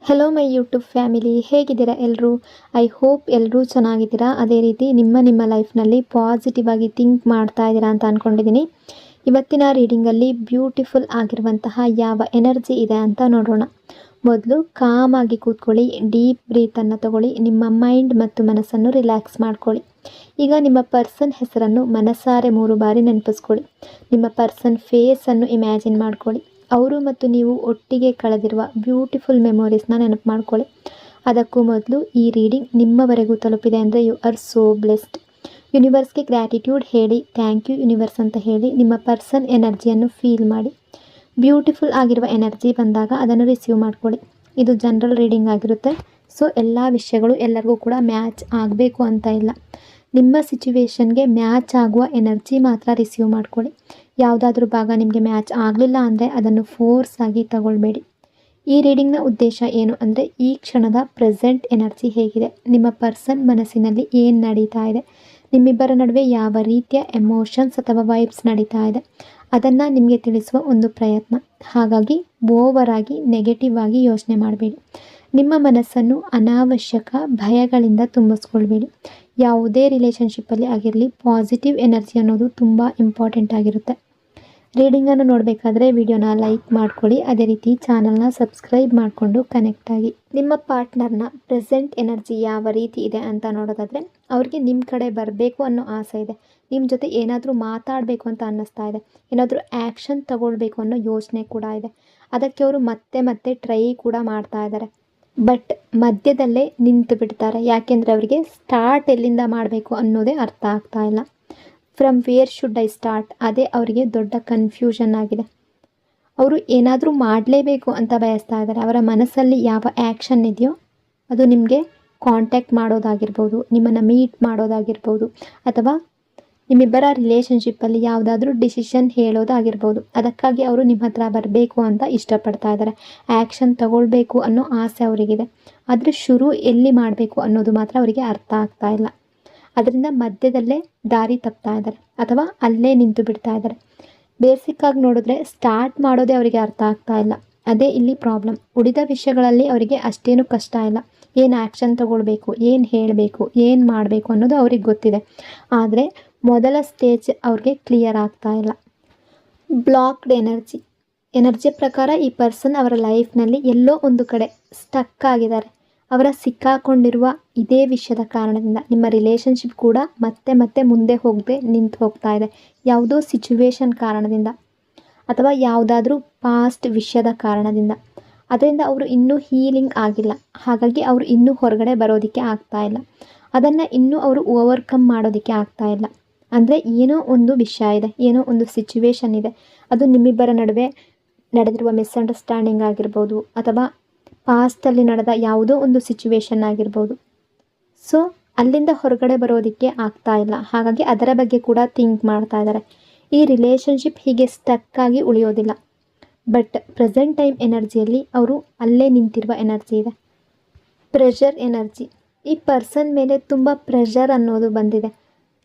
Hello my YouTube family, ಹೇಗಿದ್ದೀರಾ ಎಲ್ಲರೂ? I hope ಎಲ್ಲರೂ ಚೆನ್ನಾಗಿದ್ದೀರಾ. ಅದೇ ರೀತಿ ನಿಮ್ಮ ಲೈಫ್ನಲ್ಲಿ ಪಾಸಿಟಿವ್ ಆಗಿ ಥಿಂಕ್ ಮಾಡ್ತಾ ಇದ್ದೀರಾ ಅಂತ ಅಂದ್ಕೊಂಡಿದ್ದೀನಿ. ಇವತ್ತಿನ ರೀಡಿಂಗಲ್ಲಿ ಬ್ಯೂಟಿಫುಲ್ ಆಗಿರುವಂತಹ ಯಾವ ಎನರ್ಜಿ ಇದೆ ಅಂತ ನೋಡೋಣ. ಮೊದಲು ಕಾಮಾಗಿ ಕೂತ್ಕೊಳ್ಳಿ, ಡೀಪ್ ಬ್ರೀತನ್ನು ತಗೊಳ್ಳಿ, ನಿಮ್ಮ ಮೈಂಡ್ ಮತ್ತು ಮನಸ್ಸನ್ನು ರಿಲ್ಯಾಕ್ಸ್ ಮಾಡ್ಕೊಳ್ಳಿ. ಈಗ ನಿಮ್ಮ ಪರ್ಸನ್ ಹೆಸರನ್ನು ಮನಸಾರೆ 3 ಬಾರಿ ನೆನಪಿಸ್ಕೊಳ್ಳಿ. ನಿಮ್ಮ ಪರ್ಸನ್ ಫೇಸನ್ನು ಇಮ್ಯಾಜಿನ್ ಮಾಡ್ಕೊಳ್ಳಿ. ಅವರು ಮತ್ತು ನೀವು ಒಟ್ಟಿಗೆ ಕಳೆದಿರುವ ಬ್ಯೂಟಿಫುಲ್ ಮೆಮೊರೀಸ್ನ ನೆನಪು ಮಾಡ್ಕೊಳ್ಳಿ. ಅದಕ್ಕೂ ಮೊದಲು ಈ ರೀಡಿಂಗ್ ನಿಮ್ಮವರೆಗೂ ತಲುಪಿದೆ ಅಂದರೆ ಯು ಆರ್ ಸೋ ಬ್ಲೆಸ್ಡ್. ಯೂನಿವರ್ಸ್ಗೆ ಗ್ರ್ಯಾಟಿಟ್ಯೂಡ್ ಹೇಳಿ, ಥ್ಯಾಂಕ್ ಯು ಯೂನಿವರ್ಸ್ ಅಂತ ಹೇಳಿ ನಿಮ್ಮ ಪರ್ಸನ್ ಎನರ್ಜಿಯನ್ನು ಫೀಲ್ ಮಾಡಿ. ಬ್ಯೂಟಿಫುಲ್ ಆಗಿರುವ ಎನರ್ಜಿ ಬಂದಾಗ ಅದನ್ನು ರಿಸೀವ್ ಮಾಡ್ಕೊಳ್ಳಿ. ಇದು ಜನರಲ್ ರೀಡಿಂಗ್ ಆಗಿರುತ್ತೆ. ಸೊ ಎಲ್ಲ ವಿಷಯಗಳು ಎಲ್ಲರಿಗೂ ಕೂಡ ಮ್ಯಾಚ್ ಆಗಬೇಕು ಅಂತ ಇಲ್ಲ. ನಿಮ್ಮ ಸಿಚುವೇಶನ್ಗೆ ಮ್ಯಾಚ್ ಆಗುವ ಎನರ್ಜಿ ಮಾತ್ರ ರಿಸೀವ್ ಮಾಡ್ಕೊಳ್ಳಿ. ಯಾವುದಾದ್ರೂ ಭಾಗ ನಿಮಗೆ ಮ್ಯಾಚ್ ಆಗಲಿಲ್ಲ ಅಂದರೆ ಅದನ್ನು ಫೋರ್ಸ್ ಆಗಿ ತಗೊಳ್ಬೇಡಿ. ಈ ರೀಡಿಂಗ್ನ ಉದ್ದೇಶ ಏನು ಅಂದರೆ, ಈ ಕ್ಷಣದ ಪ್ರೆಸೆಂಟ್ ಎನರ್ಜಿ ಹೇಗಿದೆ, ನಿಮ್ಮ ಪರ್ಸನ್ ಮನಸ್ಸಿನಲ್ಲಿ ಏನು ನಡೀತಾ ಇದೆ, ನಿಮ್ಮಿಬ್ಬರ ನಡುವೆ ಯಾವ ರೀತಿಯ ಎಮೋಷನ್ಸ್ ಅಥವಾ ವೈಬ್ಸ್ ನಡೀತಾ ಇದೆ, ಅದನ್ನು ನಿಮಗೆ ತಿಳಿಸುವ ಒಂದು ಪ್ರಯತ್ನ. ಹಾಗಾಗಿ ಓವರ್ ಆಗಿ ನೆಗೆಟಿವ್ ಆಗಿ ಯೋಚನೆ ಮಾಡಬೇಡಿ. ನಿಮ್ಮ ಮನಸ್ಸನ್ನು ಅನಾವಶ್ಯಕ ಭಯಗಳಿಂದ ತುಂಬಿಸ್ಕೊಳ್ಬೇಡಿ. ಯಾವುದೇ ರಿಲೇಷನ್ಶಿಪ್ಪಲ್ಲಿ ಆಗಿರಲಿ, ಪಾಸಿಟಿವ್ ಎನರ್ಜಿ ಅನ್ನೋದು ತುಂಬ ಇಂಪಾರ್ಟೆಂಟ್ ಆಗಿರುತ್ತೆ. ರೀಡಿಂಗನ್ನು ನೋಡಬೇಕಾದ್ರೆ ವಿಡಿಯೋನ ಲೈಕ್ ಮಾಡ್ಕೊಳ್ಳಿ. ಅದೇ ರೀತಿ ಚಾನಲ್ನ ಸಬ್ಸ್ಕ್ರೈಬ್ ಮಾಡಿಕೊಂಡು ಕನೆಕ್ಟ್ ಆಗಿ. ನಿಮ್ಮ ಪಾರ್ಟ್ನರ್ನ ಪ್ರೆಸೆಂಟ್ ಎನರ್ಜಿ ಯಾವ ರೀತಿ ಇದೆ ಅಂತ ನೋಡೋದಾದರೆ, ಅವ್ರಿಗೆ ನಿಮ್ಮ ಕಡೆ ಬರಬೇಕು ಅನ್ನೋ ಆಸೆ ಇದೆ. ನಿಮ್ಮ ಜೊತೆ ಏನಾದರೂ ಮಾತಾಡಬೇಕು ಅಂತ ಅನ್ನಿಸ್ತಾ ಇದೆ. ಏನಾದರೂ ಆ್ಯಕ್ಷನ್ ತಗೊಳ್ಬೇಕು ಅನ್ನೋ ಯೋಚನೆ ಕೂಡ ಇದೆ. ಅದಕ್ಕೆ ಅವರು ಮತ್ತೆ ಮತ್ತೆ ಟ್ರೈ ಕೂಡ ಮಾಡ್ತಾ ಇದ್ದಾರೆ. ಬಟ್ ಮಧ್ಯದಲ್ಲೇ ನಿಂತು ಬಿಡ್ತಾರೆ. ಯಾಕೆಂದರೆ ಅವರಿಗೆ ಸ್ಟಾರ್ಟ್ ಎಲ್ಲಿಂದ ಮಾಡಬೇಕು ಅನ್ನೋದೇ ಅರ್ಥ ಆಗ್ತಾ ಇಲ್ಲ. From where should I start, ಅದೇ ಅವರಿಗೆ ದೊಡ್ಡ ಕನ್ಫ್ಯೂಷನ್ ಆಗಿದೆ. ಅವರು ಏನಾದರೂ ಮಾಡಲೇಬೇಕು ಅಂತ ಬಯಸ್ತಾ ಇದ್ದಾರೆ. ಅವರ ಮನಸ್ಸಲ್ಲಿ ಯಾವ ಆ್ಯಕ್ಷನ್ ಇದೆಯೋ ಅದು ನಿಮಗೆ ಕಾಂಟ್ಯಾಕ್ಟ್ ಮಾಡೋದಾಗಿರ್ಬೋದು, ನಿಮ್ಮನ್ನು ಮೀಟ್ ಮಾಡೋದಾಗಿರ್ಬೋದು, ಅಥವಾ ನಿಮ್ಮಿಬ್ಬರ ರಿಲೇಷನ್ಶಿಪ್ಪಲ್ಲಿ ಯಾವುದಾದ್ರೂ ಡಿಸಿಷನ್ ಹೇಳೋದಾಗಿರ್ಬೋದು. ಅದಕ್ಕಾಗಿ ಅವರು ನಿಮ್ಮ ಹತ್ರ ಬರಬೇಕು ಅಂತ ಇಷ್ಟಪಡ್ತಾ ಇದ್ದಾರೆ. ಆ್ಯಕ್ಷನ್ ತಗೊಳ್ಬೇಕು ಅನ್ನೋ ಆಸೆ ಅವರಿಗಿದೆ. ಆದರೆ ಶುರು ಎಲ್ಲಿ ಮಾಡಬೇಕು ಅನ್ನೋದು ಮಾತ್ರ ಅವರಿಗೆ ಅರ್ಥ ಆಗ್ತಾ ಇಲ್ಲ. ಅದರಿಂದ ಮಧ್ಯದಲ್ಲೇ ದಾರಿ ತಪ್ತಾ ಇದ್ದಾರೆ ಅಥವಾ ಅಲ್ಲೇ ನಿಂತು ಬಿಡ್ತಾ ಇದ್ದಾರೆ. ಬೇಸಿಕ್ಕಾಗಿ ನೋಡಿದ್ರೆ ಸ್ಟಾರ್ಟ್ ಮಾಡೋದೇ ಅವರಿಗೆ ಅರ್ಥ ಆಗ್ತಾ ಇಲ್ಲ. ಅದೇ ಇಲ್ಲಿ ಪ್ರಾಬ್ಲಮ್. ಉಳಿದ ವಿಷಯಗಳಲ್ಲಿ ಅವರಿಗೆ ಅಷ್ಟೇನು ಕಷ್ಟ ಇಲ್ಲ. ಏನು ಆ್ಯಕ್ಷನ್ ತಗೊಳ್ಬೇಕು, ಏನು ಹೇಳಬೇಕು, ಏನು ಮಾಡಬೇಕು ಅನ್ನೋದು ಅವ್ರಿಗೆ ಗೊತ್ತಿದೆ. ಆದರೆ ಮೊದಲ ಸ್ಟೇಜ್ ಅವ್ರಿಗೆ ಕ್ಲಿಯರ್ ಆಗ್ತಾ ಇಲ್ಲ. ಬ್ಲಾಕ್ಡ್ ಎನರ್ಜಿಯ ಪ್ರಕಾರ ಈ ಪರ್ಸನ್ ಅವರ ಲೈಫ್ನಲ್ಲಿ ಎಲ್ಲೋ ಒಂದು ಕಡೆ ಸ್ಟಕ್ ಆಗಿದ್ದಾರೆ. ಅವರ ಸಿಕ್ಕಾಕೊಂಡಿರುವ ಇದೇ ವಿಷಯದ ಕಾರಣದಿಂದ ನಿಮ್ಮ ರಿಲೇಷನ್ಶಿಪ್ ಕೂಡ ಮತ್ತೆ ಮತ್ತೆ ಮುಂದೆ ಹೋಗದೆ ನಿಂತು ಹೋಗ್ತಾ ಇದೆ. ಯಾವುದೋ ಸಿಚುವೇಶನ್ ಕಾರಣದಿಂದ ಅಥವಾ ಯಾವುದಾದ್ರೂ ಪಾಸ್ಟ್ ವಿಷಯದ ಕಾರಣದಿಂದ. ಅದರಿಂದ ಅವರು ಇನ್ನೂ ಹೀಲಿಂಗ್ ಆಗಿಲ್ಲ. ಹಾಗಾಗಿ ಅವರು ಇನ್ನೂ ಹೊರಗಡೆ ಬರೋದಕ್ಕೆ ಆಗ್ತಾ ಇಲ್ಲ. ಅದನ್ನು ಇನ್ನೂ ಅವರು ಓವರ್ಕಮ್ ಮಾಡೋದಕ್ಕೆ ಆಗ್ತಾ ಇಲ್ಲ. ಅಂದರೆ ಏನೋ ಒಂದು ವಿಷಯ ಇದೆ, ಏನೋ ಒಂದು ಸಿಚುವೇಶನ್ ಇದೆ. ಅದು ನಿಮ್ಮಿಬ್ಬರ ನಡುವೆ ನಡೆದಿರುವ ಮಿಸ್ಅಂಡರ್ಸ್ಟ್ಯಾಂಡಿಂಗ್ ಆಗಿರ್ಬೋದು, ಅಥವಾ ಪಾಸ್ಟಲ್ಲಿ ನಡೆದ ಯಾವುದೋ ಒಂದು ಸಿಚುವೇಶನ್ ಆಗಿರ್ಬೋದು. ಸೊ ಅಲ್ಲಿಂದ ಹೊರಗಡೆ ಬರೋದಕ್ಕೆ ಆಗ್ತಾ ಇಲ್ಲ. ಹಾಗಾಗಿ ಅದರ ಬಗ್ಗೆ ಕೂಡ ಥಿಂಕ್ ಮಾಡ್ತಾ ಇದ್ದಾರೆ. ಈ ರಿಲೇಷನ್ಶಿಪ್ ಹೀಗೆ ಸ್ಟಕ್ ಆಗಿ ಉಳಿಯೋದಿಲ್ಲ. ಬಟ್ ಪ್ರೆಸೆಂಟ್ ಟೈಮ್ ಎನರ್ಜಿಯಲ್ಲಿ ಅವರು ಅಲ್ಲೇ ನಿಂತಿರುವ ಎನರ್ಜಿ ಇದೆ. Pressure energy. ಈ ಪರ್ಸನ್ ಮೇಲೆ ತುಂಬ ಪ್ರೆಷರ್ ಅನ್ನೋದು ಬಂದಿದೆ.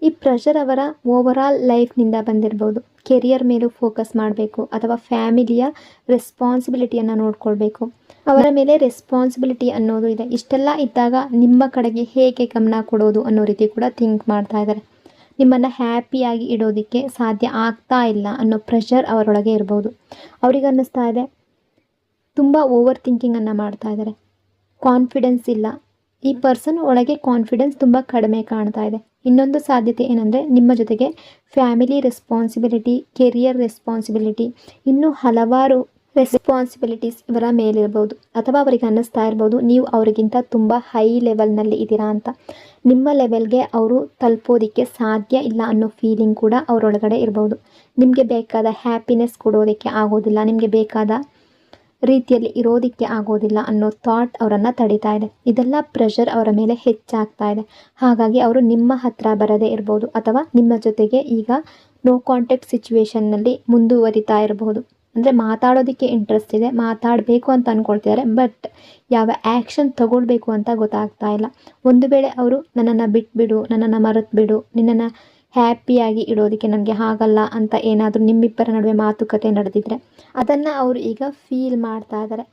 ಈ ಪ್ರೆಷರ್ ಅವರ ಓವರಾಲ್ ಲೈಫ್ನಿಂದ ಬಂದಿರ್ಬೋದು. ಕೆರಿಯರ್ ಮೇಲೂ ಫೋಕಸ್ ಮಾಡಬೇಕು, ಅಥವಾ ಫ್ಯಾಮಿಲಿಯ ರೆಸ್ಪಾನ್ಸಿಬಿಲಿಟಿಯನ್ನು ನೋಡ್ಕೊಳ್ಬೇಕು. ಅವರ ಮೇಲೆ ರೆಸ್ಪಾನ್ಸಿಬಿಲಿಟಿ ಅನ್ನೋದು ಇದೆ. ಇಷ್ಟೆಲ್ಲ ಇದ್ದಾಗ ನಿಮ್ಮ ಕಡೆಗೆ ಹೇಗೆ ಗಮನ ಕೊಡೋದು ಅನ್ನೋ ರೀತಿ ಕೂಡ ಥಿಂಕ್ ಮಾಡ್ತಾ ಇದ್ದಾರೆ. ನಿಮ್ಮನ್ನು ಹ್ಯಾಪಿಯಾಗಿ ಇಡೋದಕ್ಕೆ ಸಾಧ್ಯ ಆಗ್ತಾ ಇಲ್ಲ ಅನ್ನೋ ಪ್ರೆಷರ್ ಅವರೊಳಗೆ ಇರ್ಬೋದು. ಅವ್ರಿಗೆ ಅನ್ನಿಸ್ತಾ ಇದೆ ತುಂಬ ಓವರ್ ಥಿಂಕಿಂಗನ್ನು ಮಾಡ್ತಾ ಇದ್ದಾರೆ. ಕಾನ್ಫಿಡೆನ್ಸ್ ಇಲ್ಲ. ಈ ಪರ್ಸನ್ ಒಳಗೆ ಕಾನ್ಫಿಡೆನ್ಸ್ ತುಂಬ ಕಡಿಮೆ ಕಾಣ್ತಾ ಇದೆ. ಇನ್ನೊಂದು ಸಾಧ್ಯತೆ ಏನಂದರೆ, ನಿಮ್ಮ ಜೊತೆಗೆ ಫ್ಯಾಮಿಲಿ ರೆಸ್ಪಾನ್ಸಿಬಿಲಿಟಿ, ಕೆರಿಯರ್ ರೆಸ್ಪಾನ್ಸಿಬಿಲಿಟಿ, ಇನ್ನೂ ಹಲವಾರು ರೆಸ್ಪಾನ್ಸಿಬಿಲಿಟೀಸ್ ಇವರ ಮೇಲಿರ್ಬೋದು. ಅಥವಾ ಅವರಿಗೆ ಅನ್ನಿಸ್ತಾ ಇರ್ಬೋದು ನೀವು ಅವರಿಗಿಂತ ತುಂಬ ಹೈ ಲೆವೆಲ್ನಲ್ಲಿ ಇದ್ದೀರಾ ಅಂತ. ನಿಮ್ಮ ಲೆವೆಲ್ಗೆ ಅವರು ತಲುಪೋದಕ್ಕೆ ಸಾಧ್ಯ ಇಲ್ಲ ಅನ್ನೋ ಫೀಲಿಂಗ್ ಕೂಡ ಅವರೊಳಗಡೆ ಇರ್ಬೋದು. ನಿಮಗೆ ಬೇಕಾದ ಹ್ಯಾಪಿನೆಸ್ ಕೊಡೋದಕ್ಕೆ ಆಗೋದಿಲ್ಲ, ನಿಮಗೆ ಬೇಕಾದ ರೀತಿಯಲ್ಲಿ ಇರೋದಕ್ಕೆ ಆಗೋದಿಲ್ಲ ಅನ್ನೋ ಥಾಟ್ ಅವರನ್ನು ತಡೀತಾ ಇದೆ. ಇದೆಲ್ಲ ಪ್ರೆಷರ್ ಅವರ ಮೇಲೆ ಹೆಚ್ಚಾಗ್ತಾ ಇದೆ. ಹಾಗಾಗಿ ಅವರು ನಿಮ್ಮ ಹತ್ರ ಬರದೇ ಇರ್ಬೋದು, ಅಥವಾ ನಿಮ್ಮ ಜೊತೆಗೆ ಈಗ ನೋ ಕಾಂಟ್ಯಾಕ್ಟ್ ಸಿಚುವೇಶನ್ನಲ್ಲಿ ಮುಂದುವರಿತಾ ಇರಬಹುದು. ಅಂದರೆ ಮಾತಾಡೋದಕ್ಕೆ ಇಂಟ್ರೆಸ್ಟ್ ಇದೆ, ಮಾತಾಡಬೇಕು ಅಂತ ಅಂದ್ಕೊಳ್ತಿದ್ದಾರೆ. ಬಟ್ ಯಾವ ಆ್ಯಕ್ಷನ್ ತಗೊಳ್ಬೇಕು ಅಂತ ಗೊತ್ತಾಗ್ತಾ ಇಲ್ಲ. ಒಂದು ವೇಳೆ ಅವರು ನನ್ನನ್ನು ಬಿಟ್ಬಿಡು, ನನ್ನನ್ನು ಮರೆತುಬಿಡು, ನಿನ್ನನ್ನು ಹ್ಯಾಪಿಯಾಗಿ ಇಡೋದಕ್ಕೆ ನನಗೆ ಆಗಲ್ಲ ಅಂತ ಏನಾದರೂ ನಿಮ್ಮಿಬ್ಬರ ನಡುವೆ ಮಾತುಕತೆ ನಡೆದಿದ್ರೆ ಅದನ್ನು ಅವರು ಈಗ ಫೀಲ್ ಮಾಡ್ತಾ ಇದ್ದಾರೆ.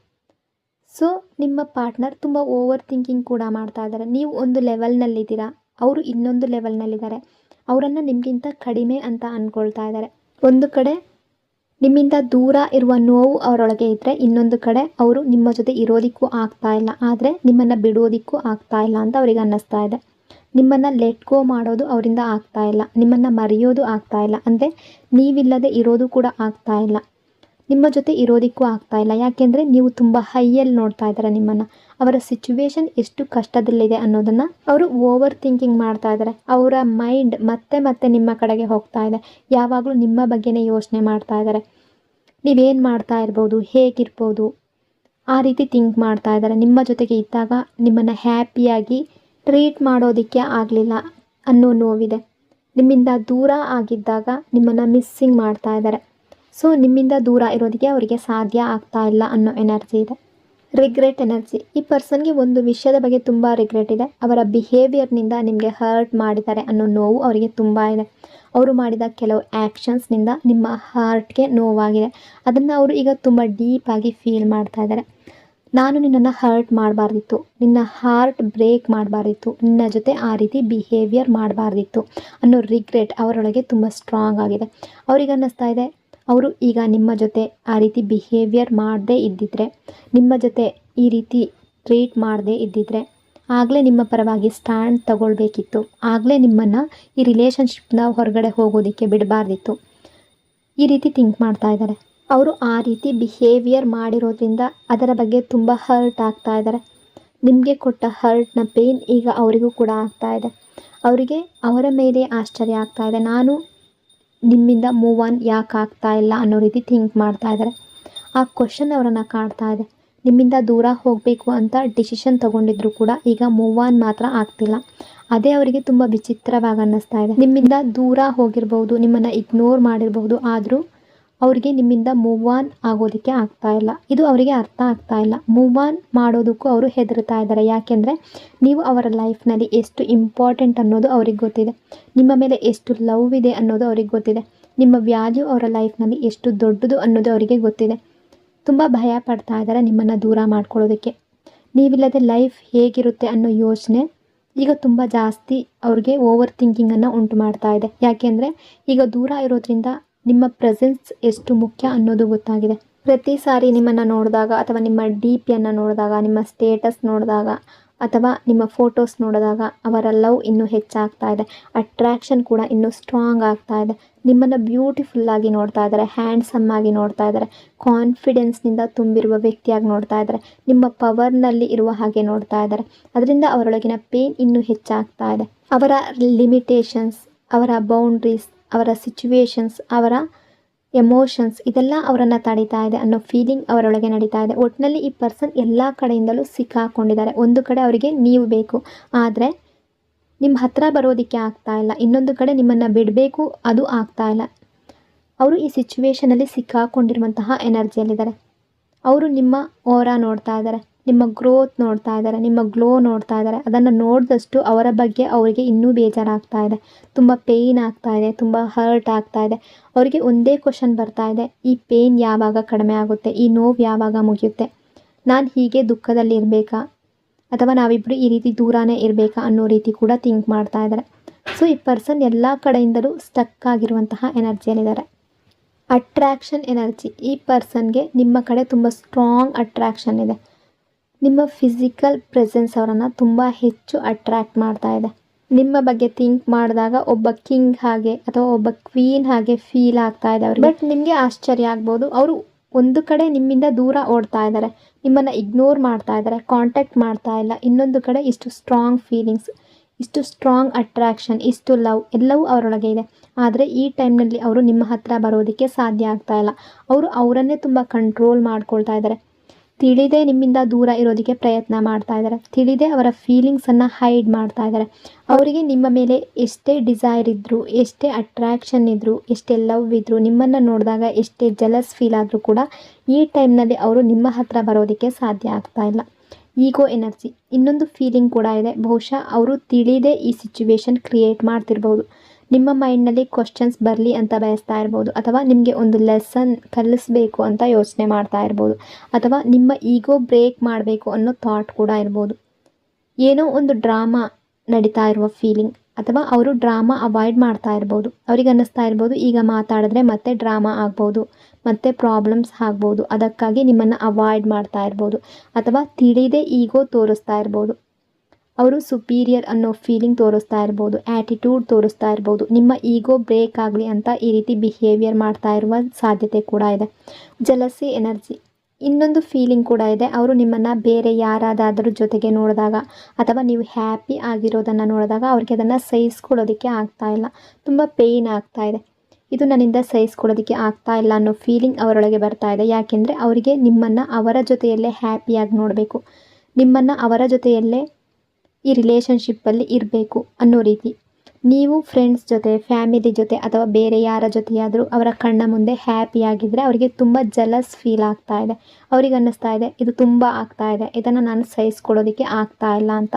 ಸೊ ನಿಮ್ಮ ಪಾರ್ಟ್ನರ್ ತುಂಬ ಓವರ್ ಥಿಂಕಿಂಗ್ ಕೂಡ ಮಾಡ್ತಾ ಇದ್ದಾರೆ. ನೀವು ಒಂದು ಲೆವೆಲ್ನಲ್ಲಿದ್ದೀರಾ, ಅವರು ಇನ್ನೊಂದು ಲೆವೆಲ್ನಲ್ಲಿದ್ದಾರೆ. ಅವರನ್ನು ನಿಮಗಿಂತ ಕಡಿಮೆ ಅಂತ ಅಂದ್ಕೊಳ್ತಾ ಇದ್ದಾರೆ. ಒಂದು ಕಡೆ ನಿಮ್ಮಿಂದ ದೂರ ಇರುವ ನೋವು ಅವರೊಳಗೆ ಇದ್ದರೆ, ಇನ್ನೊಂದು ಕಡೆ ಅವರು ನಿಮ್ಮ ಜೊತೆ ಇರೋದಕ್ಕೂ ಆಗ್ತಾ ಇಲ್ಲ, ಆದರೆ ನಿಮ್ಮನ್ನು ಬಿಡೋದಕ್ಕೂ ಆಗ್ತಾ ಇಲ್ಲ ಅಂತ ಅವ್ರಿಗೆ ಅನ್ನಿಸ್ತಾ ಇದೆ. ನಿಮ್ಮನ್ನು ಲೆಟ್ ಗೋ ಮಾಡೋದು ಅವರಿಂದ ಆಗ್ತಾ ಇಲ್ಲ, ನಿಮ್ಮನ್ನು ಮರೆಯೋದು ಆಗ್ತಾ ಇಲ್ಲ, ಅಂದರೆ ನೀವಿಲ್ಲದೆ ಇರೋದು ಕೂಡ ಆಗ್ತಾ ಇಲ್ಲ, ನಿಮ್ಮ ಜೊತೆ ಇರೋದಕ್ಕೂ ಆಗ್ತಾ ಇಲ್ಲ. ಯಾಕೆಂದರೆ ನೀವು ತುಂಬ ಹೈಯಲ್ಲಿ ನೋಡ್ತಾ ಇದ್ದಾರೆ ನಿಮ್ಮನ್ನು. ಅವರ ಸಿಚುವೇಶನ್ ಎಷ್ಟು ಕಷ್ಟದಲ್ಲಿದೆ ಅನ್ನೋದನ್ನು ಅವರು ಓವರ್ ಥಿಂಕಿಂಗ್ ಮಾಡ್ತಾ ಇದ್ದಾರೆ. ಅವರ ಮೈಂಡ್ ಮತ್ತೆ ಮತ್ತೆ ನಿಮ್ಮ ಕಡೆಗೆ ಹೋಗ್ತಾ ಇದೆ. ಯಾವಾಗಲೂ ನಿಮ್ಮ ಬಗ್ಗೆನೇ ಯೋಚನೆ ಮಾಡ್ತಾ ಇದ್ದಾರೆ. ನೀವೇನು ಮಾಡ್ತಾ ಇರ್ಬೋದು, ಹೇಗಿರ್ಬೋದು, ಆ ರೀತಿ ಥಿಂಕ್ ಮಾಡ್ತಾ ಇದ್ದಾರೆ. ನಿಮ್ಮ ಜೊತೆಗೆ ಇದ್ದಾಗ ನಿಮ್ಮನ್ನು ಹ್ಯಾಪಿಯಾಗಿ ಟ್ರೀಟ್ ಮಾಡೋದಕ್ಕೆ ಆಗಲಿಲ್ಲ ಅನ್ನೋ ನೋವಿದೆ. ನಿಮ್ಮಿಂದ ದೂರ ಆಗಿದ್ದಾಗ ನಿಮ್ಮನ್ನು ಮಿಸ್ಸಿಂಗ್ ಮಾಡ್ತಾ ಇದ್ದಾರೆ. ಸೊ ನಿಮ್ಮಿಂದ ದೂರ ಇರೋದಕ್ಕೆ ಅವರಿಗೆ ಸಾಧ್ಯ ಆಗ್ತಾ ಇಲ್ಲ ಅನ್ನೋ ಎನರ್ಜಿ ಇದೆ. Regret energy. ಈ ಪರ್ಸನ್ಗೆ ಒಂದು ವಿಷಯದ ಬಗ್ಗೆ ತುಂಬ ರಿಗ್ರೆಟ್ ಇದೆ. ಅವರ ಬಿಹೇವಿಯರ್ನಿಂದ ನಿಮಗೆ ಹರ್ಟ್ ಮಾಡಿದ್ದಾರೆ ಅನ್ನೋ ನೋವು ಅವರಿಗೆ ತುಂಬ ಇದೆ. ಅವರು ಮಾಡಿದ ಕೆಲವು ಆ್ಯಕ್ಷನ್ಸ್ನಿಂದ ನಿಮ್ಮ ಹಾರ್ಟ್ಗೆ ನೋವಾಗಿದೆ. ಅದನ್ನು ಅವರು ಈಗ ತುಂಬ ಡೀಪಾಗಿ ಫೀಲ್ ಮಾಡ್ತಾ ಇದ್ದಾರೆ. ನಾನು ನಿನ್ನನ್ನು ಹರ್ಟ್ ಮಾಡಬಾರ್ದಿತ್ತು, ನಿನ್ನ ಹಾರ್ಟ್ ಬ್ರೇಕ್ ಮಾಡಬಾರ್ದಿತ್ತು, ನಿನ್ನ ಜೊತೆ ಆ ರೀತಿ ಬಿಹೇವಿಯರ್ ಮಾಡಬಾರ್ದಿತ್ತು ಅನ್ನೋ ರಿಗ್ರೆಟ್ ಅವರೊಳಗೆ ತುಂಬ ಸ್ಟ್ರಾಂಗ್ ಆಗಿದೆ. ಅವ್ರಿಗೆ ಅನ್ನಿಸ್ತಾ ಇದೆ, ಅವರು ಈಗ ನಿಮ್ಮ ಜೊತೆ ಆ ರೀತಿ ಬಿಹೇವಿಯರ್ ಮಾಡದೇ ಇದ್ದಿದ್ರೆ, ನಿಮ್ಮ ಜೊತೆ ಈ ರೀತಿ ಟ್ರೀಟ್ ಮಾಡದೇ ಇದ್ದಿದ್ರೆ, ಆಗಲೇ ನಿಮ್ಮ ಪರವಾಗಿ ಸ್ಟ್ಯಾಂಡ್ ತಗೊಳ್ಬೇಕಿತ್ತು, ಆಗಲೇ ನಿಮ್ಮನ್ನು ಈ ರಿಲೇಷನ್ಶಿಪ್ನ ಹೊರಗಡೆ ಹೋಗೋದಕ್ಕೆ ಬಿಡಬಾರ್ದಿತ್ತು. ಈ ರೀತಿ ಥಿಂಕ್ ಮಾಡ್ತಾ ಇದ್ದಾರೆ. ಅವರು ಆ ರೀತಿ ಬಿಹೇವಿಯರ್ ಮಾಡಿರೋದ್ರಿಂದ ಅದರ ಬಗ್ಗೆ ತುಂಬ ಹರ್ಟ್ ಆಗ್ತಾ ಇದ್ದಾರೆ. ನಿಮಗೆ ಕೊಟ್ಟ ಹರ್ಟ್ನ ಪೇಯ್ನ್ ಈಗ ಅವರಿಗೂ ಕೂಡ ಆಗ್ತಾ ಇದೆ. ಅವರಿಗೆ ಅವರ ಮೇಲೆ ಆಶ್ಚರ್ಯ ಆಗ್ತಾ ಇದೆ. ನಾನು ನಿಮ್ಮಿಂದ ಮೂವ್ ಆನ್ ಯಾಕೆ ಆಗ್ತಾ ಇಲ್ಲ ಅನ್ನೋ ರೀತಿ ಥಿಂಕ್ ಮಾಡ್ತಾ ಇದ್ದಾರೆ. ಆ ಕ್ವಶನ್ ಅವರನ್ನು ಕಾಡ್ತಾ ಇದೆ. ನಿಮ್ಮಿಂದ ದೂರ ಹೋಗಬೇಕು ಅಂತ ಡಿಸಿಷನ್ ತೊಗೊಂಡಿದ್ರು ಕೂಡ ಈಗ ಮೂವ್ ಆನ್ ಮಾತ್ರ ಆಗ್ತಿಲ್ಲ. ಅದೇ ಅವರಿಗೆ ತುಂಬ ವಿಚಿತ್ರವಾಗಿ ಅನ್ನಿಸ್ತಾ ಇದೆ. ನಿಮ್ಮಿಂದ ದೂರ ಹೋಗಿರ್ಬೋದು, ನಿಮ್ಮನ್ನು ಇಗ್ನೋರ್ ಮಾಡಿರ್ಬೋದು, ಆದರೂ ಅವರಿಗೆ ನಿಮ್ಮಿಂದ ಮೂವ್ ಆನ್ ಆಗೋದಕ್ಕೆ ಆಗ್ತಾ ಇಲ್ಲ. ಇದು ಅವರಿಗೆ ಅರ್ಥ ಆಗ್ತಾ ಇಲ್ಲ. ಮೂವ್ ಆನ್ ಮಾಡೋದಕ್ಕೂ ಅವರು ಹೆದರ್ತಾ ಇದ್ದಾರೆ. ಯಾಕೆಂದರೆ ನೀವು ಅವರ ಲೈಫ್ನಲ್ಲಿ ಎಷ್ಟು ಇಂಪಾರ್ಟೆಂಟ್ ಅನ್ನೋದು ಅವ್ರಿಗೆ ಗೊತ್ತಿದೆ. ನಿಮ್ಮ ಮೇಲೆ ಎಷ್ಟು ಲವ್ ಇದೆ ಅನ್ನೋದು ಅವ್ರಿಗೆ ಗೊತ್ತಿದೆ. ನಿಮ್ಮ ವ್ಯಾಲ್ಯೂ ಅವರ ಲೈಫ್ನಲ್ಲಿ ಎಷ್ಟು ದೊಡ್ಡದು ಅನ್ನೋದು ಅವರಿಗೆ ಗೊತ್ತಿದೆ. ತುಂಬ ಭಯ ಪಡ್ತಾ ಇದ್ದಾರೆ ನಿಮ್ಮನ್ನು ದೂರ ಮಾಡ್ಕೊಳ್ಳೋದಕ್ಕೆ. ನೀವಿಲ್ಲದೆ ಲೈಫ್ ಹೇಗಿರುತ್ತೆ ಅನ್ನೋ ಯೋಚನೆ ಈಗ ತುಂಬ ಜಾಸ್ತಿ ಅವ್ರಿಗೆ ಓವರ್ ಥಿಂಕಿಂಗನ್ನು ಉಂಟು ಮಾಡ್ತಾ ಇದೆ. ಯಾಕೆಂದರೆ ಈಗ ದೂರ ಇರೋದ್ರಿಂದ ನಿಮ್ಮ ಪ್ರೆಸೆನ್ಸ್ ಎಷ್ಟು ಮುಖ್ಯ ಅನ್ನೋದು ಗೊತ್ತಾಗಿದೆ. ಪ್ರತಿ ಸಾರಿ ನಿಮ್ಮನ್ನು ನೋಡಿದಾಗ, ಅಥವಾ ನಿಮ್ಮ ಡಿ ಪಿಯನ್ನು ನೋಡಿದಾಗ, ನಿಮ್ಮ ಸ್ಟೇಟಸ್ ನೋಡಿದಾಗ, ಅಥವಾ ನಿಮ್ಮ ಫೋಟೋಸ್ ನೋಡಿದಾಗ ಅವರ ಲವ್ ಇನ್ನೂ ಹೆಚ್ಚಾಗ್ತಾ ಇದೆ. ಅಟ್ರ್ಯಾಕ್ಷನ್ ಕೂಡ ಇನ್ನೂ ಸ್ಟ್ರಾಂಗ್ ಆಗ್ತಾ ಇದೆ. ನಿಮ್ಮನ್ನು ಬ್ಯೂಟಿಫುಲ್ಲಾಗಿ ನೋಡ್ತಾ ಇದ್ದಾರೆ, ಹ್ಯಾಂಡ್ಸಮ್ ಆಗಿ ನೋಡ್ತಾ ಇದ್ದಾರೆ, ಕಾನ್ಫಿಡೆನ್ಸ್ನಿಂದ ತುಂಬಿರುವ ವ್ಯಕ್ತಿಯಾಗಿ ನೋಡ್ತಾ ಇದ್ದಾರೆ, ನಿಮ್ಮ ಪವರ್ನಲ್ಲಿ ಇರುವ ಹಾಗೆ ನೋಡ್ತಾ ಇದ್ದಾರೆ. ಅದರಿಂದ ಅವರೊಳಗಿನ ಪೇನ್ ಇನ್ನೂ ಹೆಚ್ಚಾಗ್ತಾ ಇದೆ. ಅವರ ಲಿಮಿಟೇಷನ್ಸ್, ಅವರ ಬೌಂಡ್ರೀಸ್, ಅವರ ಸಿಚುವೇಶನ್ಸ್, ಅವರ ಎಮೋಷನ್ಸ್ ಇದೆಲ್ಲ ಅವರನ್ನು ತಡೀತಾ ಇದೆ ಅನ್ನೋ ಫೀಲಿಂಗ್ ಅವರೊಳಗೆ ನಡೀತಾ ಇದೆ. ಒಟ್ಟಿನಲ್ಲಿ ಈ ಪರ್ಸನ್ ಎಲ್ಲ ಕಡೆಯಿಂದಲೂ ಸಿಕ್ಕಾಕೊಂಡಿದ್ದಾರೆ. ಒಂದು ಕಡೆ ಅವರಿಗೆ ನೀವು ಬೇಕು, ಆದರೆ ನಿಮ್ಮ ಹತ್ರ ಬರೋದಕ್ಕೆ ಆಗ್ತಾ ಇಲ್ಲ. ಇನ್ನೊಂದು ಕಡೆ ನಿಮ್ಮನ್ನು ಬಿಡಬೇಕು, ಅದು ಆಗ್ತಾ ಇಲ್ಲ. ಅವರು ಈ ಸಿಚುವೇಷನಲ್ಲಿ ಸಿಕ್ಕಾಕೊಂಡಿರುವಂತಹ ಎನರ್ಜಿಯಲ್ಲಿದ್ದಾರೆ. ಅವರು ನಿಮ್ಮ ಓರಾ ನೋಡ್ತಾ ಇದ್ದಾರೆ, ನಿಮ್ಮ ಗ್ರೋತ್ ನೋಡ್ತಾ ಇದ್ದಾರೆ, ನಿಮ್ಮ ಗ್ಲೋ ನೋಡ್ತಾ ಇದ್ದಾರೆ. ಅದನ್ನು ನೋಡಿದಷ್ಟು ಅವರ ಬಗ್ಗೆ ಅವರಿಗೆ ಇನ್ನೂ ಬೇಜಾರಾಗ್ತಾ ಇದೆ, ತುಂಬ ಪೇಯ್ನ್ ಆಗ್ತಾ ಇದೆ, ತುಂಬ ಹರ್ಟ್ ಆಗ್ತಾ ಇದೆ. ಅವರಿಗೆ ಒಂದೇ ಕ್ವಶನ್ ಬರ್ತಾ ಇದೆ, ಈ ಪೇಯ್ನ್ ಯಾವಾಗ ಕಡಿಮೆ ಆಗುತ್ತೆ, ಈ ನೋವು ಯಾವಾಗ ಮುಗಿಯುತ್ತೆ, ನಾನು ಹೀಗೆ ದುಃಖದಲ್ಲಿ ಇರಬೇಕಾ, ಅಥವಾ ನಾವಿಬ್ಬರು ಈ ರೀತಿ ದೂರನೇ ಇರಬೇಕಾ ಅನ್ನೋ ರೀತಿ ಕೂಡ ಥಿಂಕ್ ಮಾಡ್ತಾ ಇದ್ದಾರೆ. ಸೊ ಈ ಪರ್ಸನ್ ಎಲ್ಲ ಕಡೆಯಿಂದಲೂ ಸ್ಟಕ್ ಆಗಿರುವಂತಹ ಎನರ್ಜಿಯಲ್ಲಿದ್ದಾರೆ. Attraction energy. ಈ ಪರ್ಸನ್ಗೆ ನಿಮ್ಮ ಕಡೆ ತುಂಬ ಸ್ಟ್ರಾಂಗ್ ಅಟ್ರ್ಯಾಕ್ಷನ್ ಇದೆ. ನಿಮ್ಮ ಫಿಸಿಕಲ್ ಪ್ರೆಸೆನ್ಸ್ ಅವರನ್ನು ತುಂಬ ಹೆಚ್ಚು ಅಟ್ರ್ಯಾಕ್ಟ್ ಮಾಡ್ತಾ ಇದೆ. ನಿಮ್ಮ ಬಗ್ಗೆ ಥಿಂಕ್ ಮಾಡಿದಾಗ ಒಬ್ಬ ಕಿಂಗ್ ಹಾಗೆ ಅಥವಾ ಒಬ್ಬ ಕ್ವೀನ್ ಹಾಗೆ ಫೀಲ್ ಆಗ್ತಾ ಇದೆ ಅವ್ರಿಗೆ. ಬಟ್ ನಿಮಗೆ ಆಶ್ಚರ್ಯ ಆಗ್ಬೋದು, ಅವರು ಒಂದು ಕಡೆ ನಿಮ್ಮಿಂದ ದೂರ ಓಡ್ತಾ ಇದ್ದಾರೆ, ನಿಮ್ಮನ್ನು ಇಗ್ನೋರ್ ಮಾಡ್ತಾ ಇದ್ದಾರೆ, ಕಾಂಟ್ಯಾಕ್ಟ್ ಮಾಡ್ತಾ ಇಲ್ಲ. ಇನ್ನೊಂದು ಕಡೆ ಇಷ್ಟು ಸ್ಟ್ರಾಂಗ್ ಫೀಲಿಂಗ್ಸ್, ಇಷ್ಟು ಸ್ಟ್ರಾಂಗ್ ಅಟ್ರ್ಯಾಕ್ಷನ್, ಇಷ್ಟು ಲವ್ ಎಲ್ಲವೂ ಅವರೊಳಗೆ ಇದೆ. ಆದರೆ ಈ ಟೈಮ್ನಲ್ಲಿ ಅವರು ನಿಮ್ಮ ಹತ್ರ ಬರೋದಕ್ಕೆ ಸಾಧ್ಯ ಆಗ್ತಾ ಇಲ್ಲ. ಅವರು ಅವರನ್ನೇ ತುಂಬ ಕಂಟ್ರೋಲ್ ಮಾಡ್ಕೊಳ್ತಾ ಇದ್ದಾರೆ. ತಿಳಿದೇ ನಿಮ್ಮಿಂದ ದೂರ ಇರೋದಕ್ಕೆ ಪ್ರಯತ್ನ ಮಾಡ್ತಾ ಇದ್ದಾರೆ. ತಿಳಿದೇ ಅವರ ಫೀಲಿಂಗ್ಸನ್ನು ಹೈಡ್ ಮಾಡ್ತಾ ಇದ್ದಾರೆ. ಅವರಿಗೆ ನಿಮ್ಮ ಮೇಲೆ ಎಷ್ಟೇ ಡಿಸೈರ್ ಇದ್ದರೂ, ಎಷ್ಟೇ ಅಟ್ರ್ಯಾಕ್ಷನ್ ಇದ್ದರೂ, ಎಷ್ಟೇ ಲವ್ ಇದ್ದರೂ, ನಿಮ್ಮನ್ನು ನೋಡಿದಾಗ ಎಷ್ಟೇ ಜಲಸ್ ಫೀಲ್ ಆದರೂ ಕೂಡ ಈ ಟೈಮ್ನಲ್ಲಿ ಅವರು ನಿಮ್ಮ ಹತ್ರ ಬರೋದಕ್ಕೆ ಸಾಧ್ಯ ಆಗ್ತಾ ಇಲ್ಲ. ಈಗೋ ಎನರ್ಜಿ. ಇನ್ನೊಂದು ಫೀಲಿಂಗ್ ಕೂಡ ಇದೆ, ಬಹುಶಃ ಅವರು ತಿಳಿದೇ ಈ ಸಿಚುವೇಶನ್ ಕ್ರಿಯೇಟ್ ಮಾಡ್ತಿರ್ಬೋದು. ನಿಮ್ಮ ಮೈಂಡ್ನಲ್ಲಿ ಕ್ವಶನ್ಸ್ ಬರಲಿ ಅಂತ ಬಯಸ್ತಾ ಇರ್ಬೋದು, ಅಥವಾ ನಿಮಗೆ ಒಂದು ಲೆಸನ್ ಕಲಿಸ್ಬೇಕು ಅಂತ ಯೋಚನೆ ಮಾಡ್ತಾ ಇರ್ಬೋದು, ಅಥವಾ ನಿಮ್ಮ ಈಗೋ ಬ್ರೇಕ್ ಮಾಡಬೇಕು ಅನ್ನೋ ಥಾಟ್ ಕೂಡ ಇರ್ಬೋದು. ಏನೋ ಒಂದು ಡ್ರಾಮಾ ನಡೀತಾ ಇರುವ ಫೀಲಿಂಗ್, ಅಥವಾ ಅವರು ಡ್ರಾಮಾ ಅವಾಯ್ಡ್ ಮಾಡ್ತಾ ಇರ್ಬೋದು. ಅವ್ರಿಗೆ ಅನ್ನಿಸ್ತಾ ಇರ್ಬೋದು ಈಗ ಮಾತಾಡಿದ್ರೆ ಮತ್ತೆ ಡ್ರಾಮಾ ಆಗ್ಬೋದು, ಮತ್ತೆ ಪ್ರಾಬ್ಲಮ್ಸ್ ಆಗ್ಬೋದು, ಅದಕ್ಕಾಗಿ ನಿಮ್ಮನ್ನು ಅವಾಯ್ಡ್ ಮಾಡ್ತಾ ಇರ್ಬೋದು, ಅಥವಾ ತಿಳಿದೇ ಈಗೋ ತೋರಿಸ್ತಾ ಇರ್ಬೋದು. ಅವರು ಸುಪೀರಿಯರ್ ಅನ್ನೋ ಫೀಲಿಂಗ್ ತೋರಿಸ್ತಾ ಇರ್ಬೋದು, ಆ್ಯಟಿಟ್ಯೂಡ್ ತೋರಿಸ್ತಾ ಇರ್ಬೋದು. ನಿಮ್ಮ ಈಗೋ ಬ್ರೇಕ್ ಆಗಲಿ ಅಂತ ಈ ರೀತಿ ಬಿಹೇವಿಯರ್ ಮಾಡ್ತಾ ಇರುವ ಸಾಧ್ಯತೆ ಕೂಡ ಇದೆ. ಜಲಸಿ ಎನರ್ಜಿ, ಇನ್ನೊಂದು ಫೀಲಿಂಗ್ ಕೂಡ ಇದೆ. ಅವರು ನಿಮ್ಮನ್ನು ಬೇರೆ ಯಾರಾದಾದ್ರ ಜೊತೆಗೆ ನೋಡಿದಾಗ, ಅಥವಾ ನೀವು ಹ್ಯಾಪಿ ಆಗಿರೋದನ್ನು ನೋಡಿದಾಗ ಅವ್ರಿಗೆ ಅದನ್ನು ಸಹಿಸ್ಕೊಳ್ಳೋದಕ್ಕೆ ಆಗ್ತಾ ಇಲ್ಲ, ತುಂಬ ಪೇಯ್ನ್ ಆಗ್ತಾ ಇದೆ. ಇದು ನನ್ನಿಂದ ಸಹಿಸ್ಕೊಳ್ಳೋದಕ್ಕೆ ಆಗ್ತಾ ಇಲ್ಲ ಅನ್ನೋ ಫೀಲಿಂಗ್ ಅವರೊಳಗೆ ಬರ್ತಾ ಇದೆ. ಯಾಕೆಂದರೆ ಅವರಿಗೆ ನಿಮ್ಮನ್ನು ಅವರ ಜೊತೆಯಲ್ಲೇ ಹ್ಯಾಪಿಯಾಗಿ ನೋಡಬೇಕು, ನಿಮ್ಮನ್ನು ಅವರ ಜೊತೆಯಲ್ಲೇ ಈ ರಿಲೇಷನ್ಶಿಪ್ಪಲ್ಲಿ ಇರಬೇಕು ಅನ್ನೋ ರೀತಿ. ನೀವು ಫ್ರೆಂಡ್ಸ್ ಜೊತೆ, ಫ್ಯಾಮಿಲಿ ಜೊತೆ, ಅಥವಾ ಬೇರೆ ಯಾರ ಜೊತೆಯಾದರೂ ಅವರ ಕಣ್ಣ ಮುಂದೆ ಹ್ಯಾಪಿಯಾಗಿದ್ದರೆ ಅವರಿಗೆ ತುಂಬ ಜಲಸ್ ಫೀಲ್ ಆಗ್ತಾ ಇದೆ. ಅವ್ರಿಗೆ ಅನ್ನಿಸ್ತಾ ಇದೆ ಇದು ತುಂಬ ಆಗ್ತಾ ಇದೆ, ಇದನ್ನು ನಾನು ಸಹಿಸ್ಕೊಳ್ಳೋದಕ್ಕೆ ಆಗ್ತಾ ಇಲ್ಲ ಅಂತ.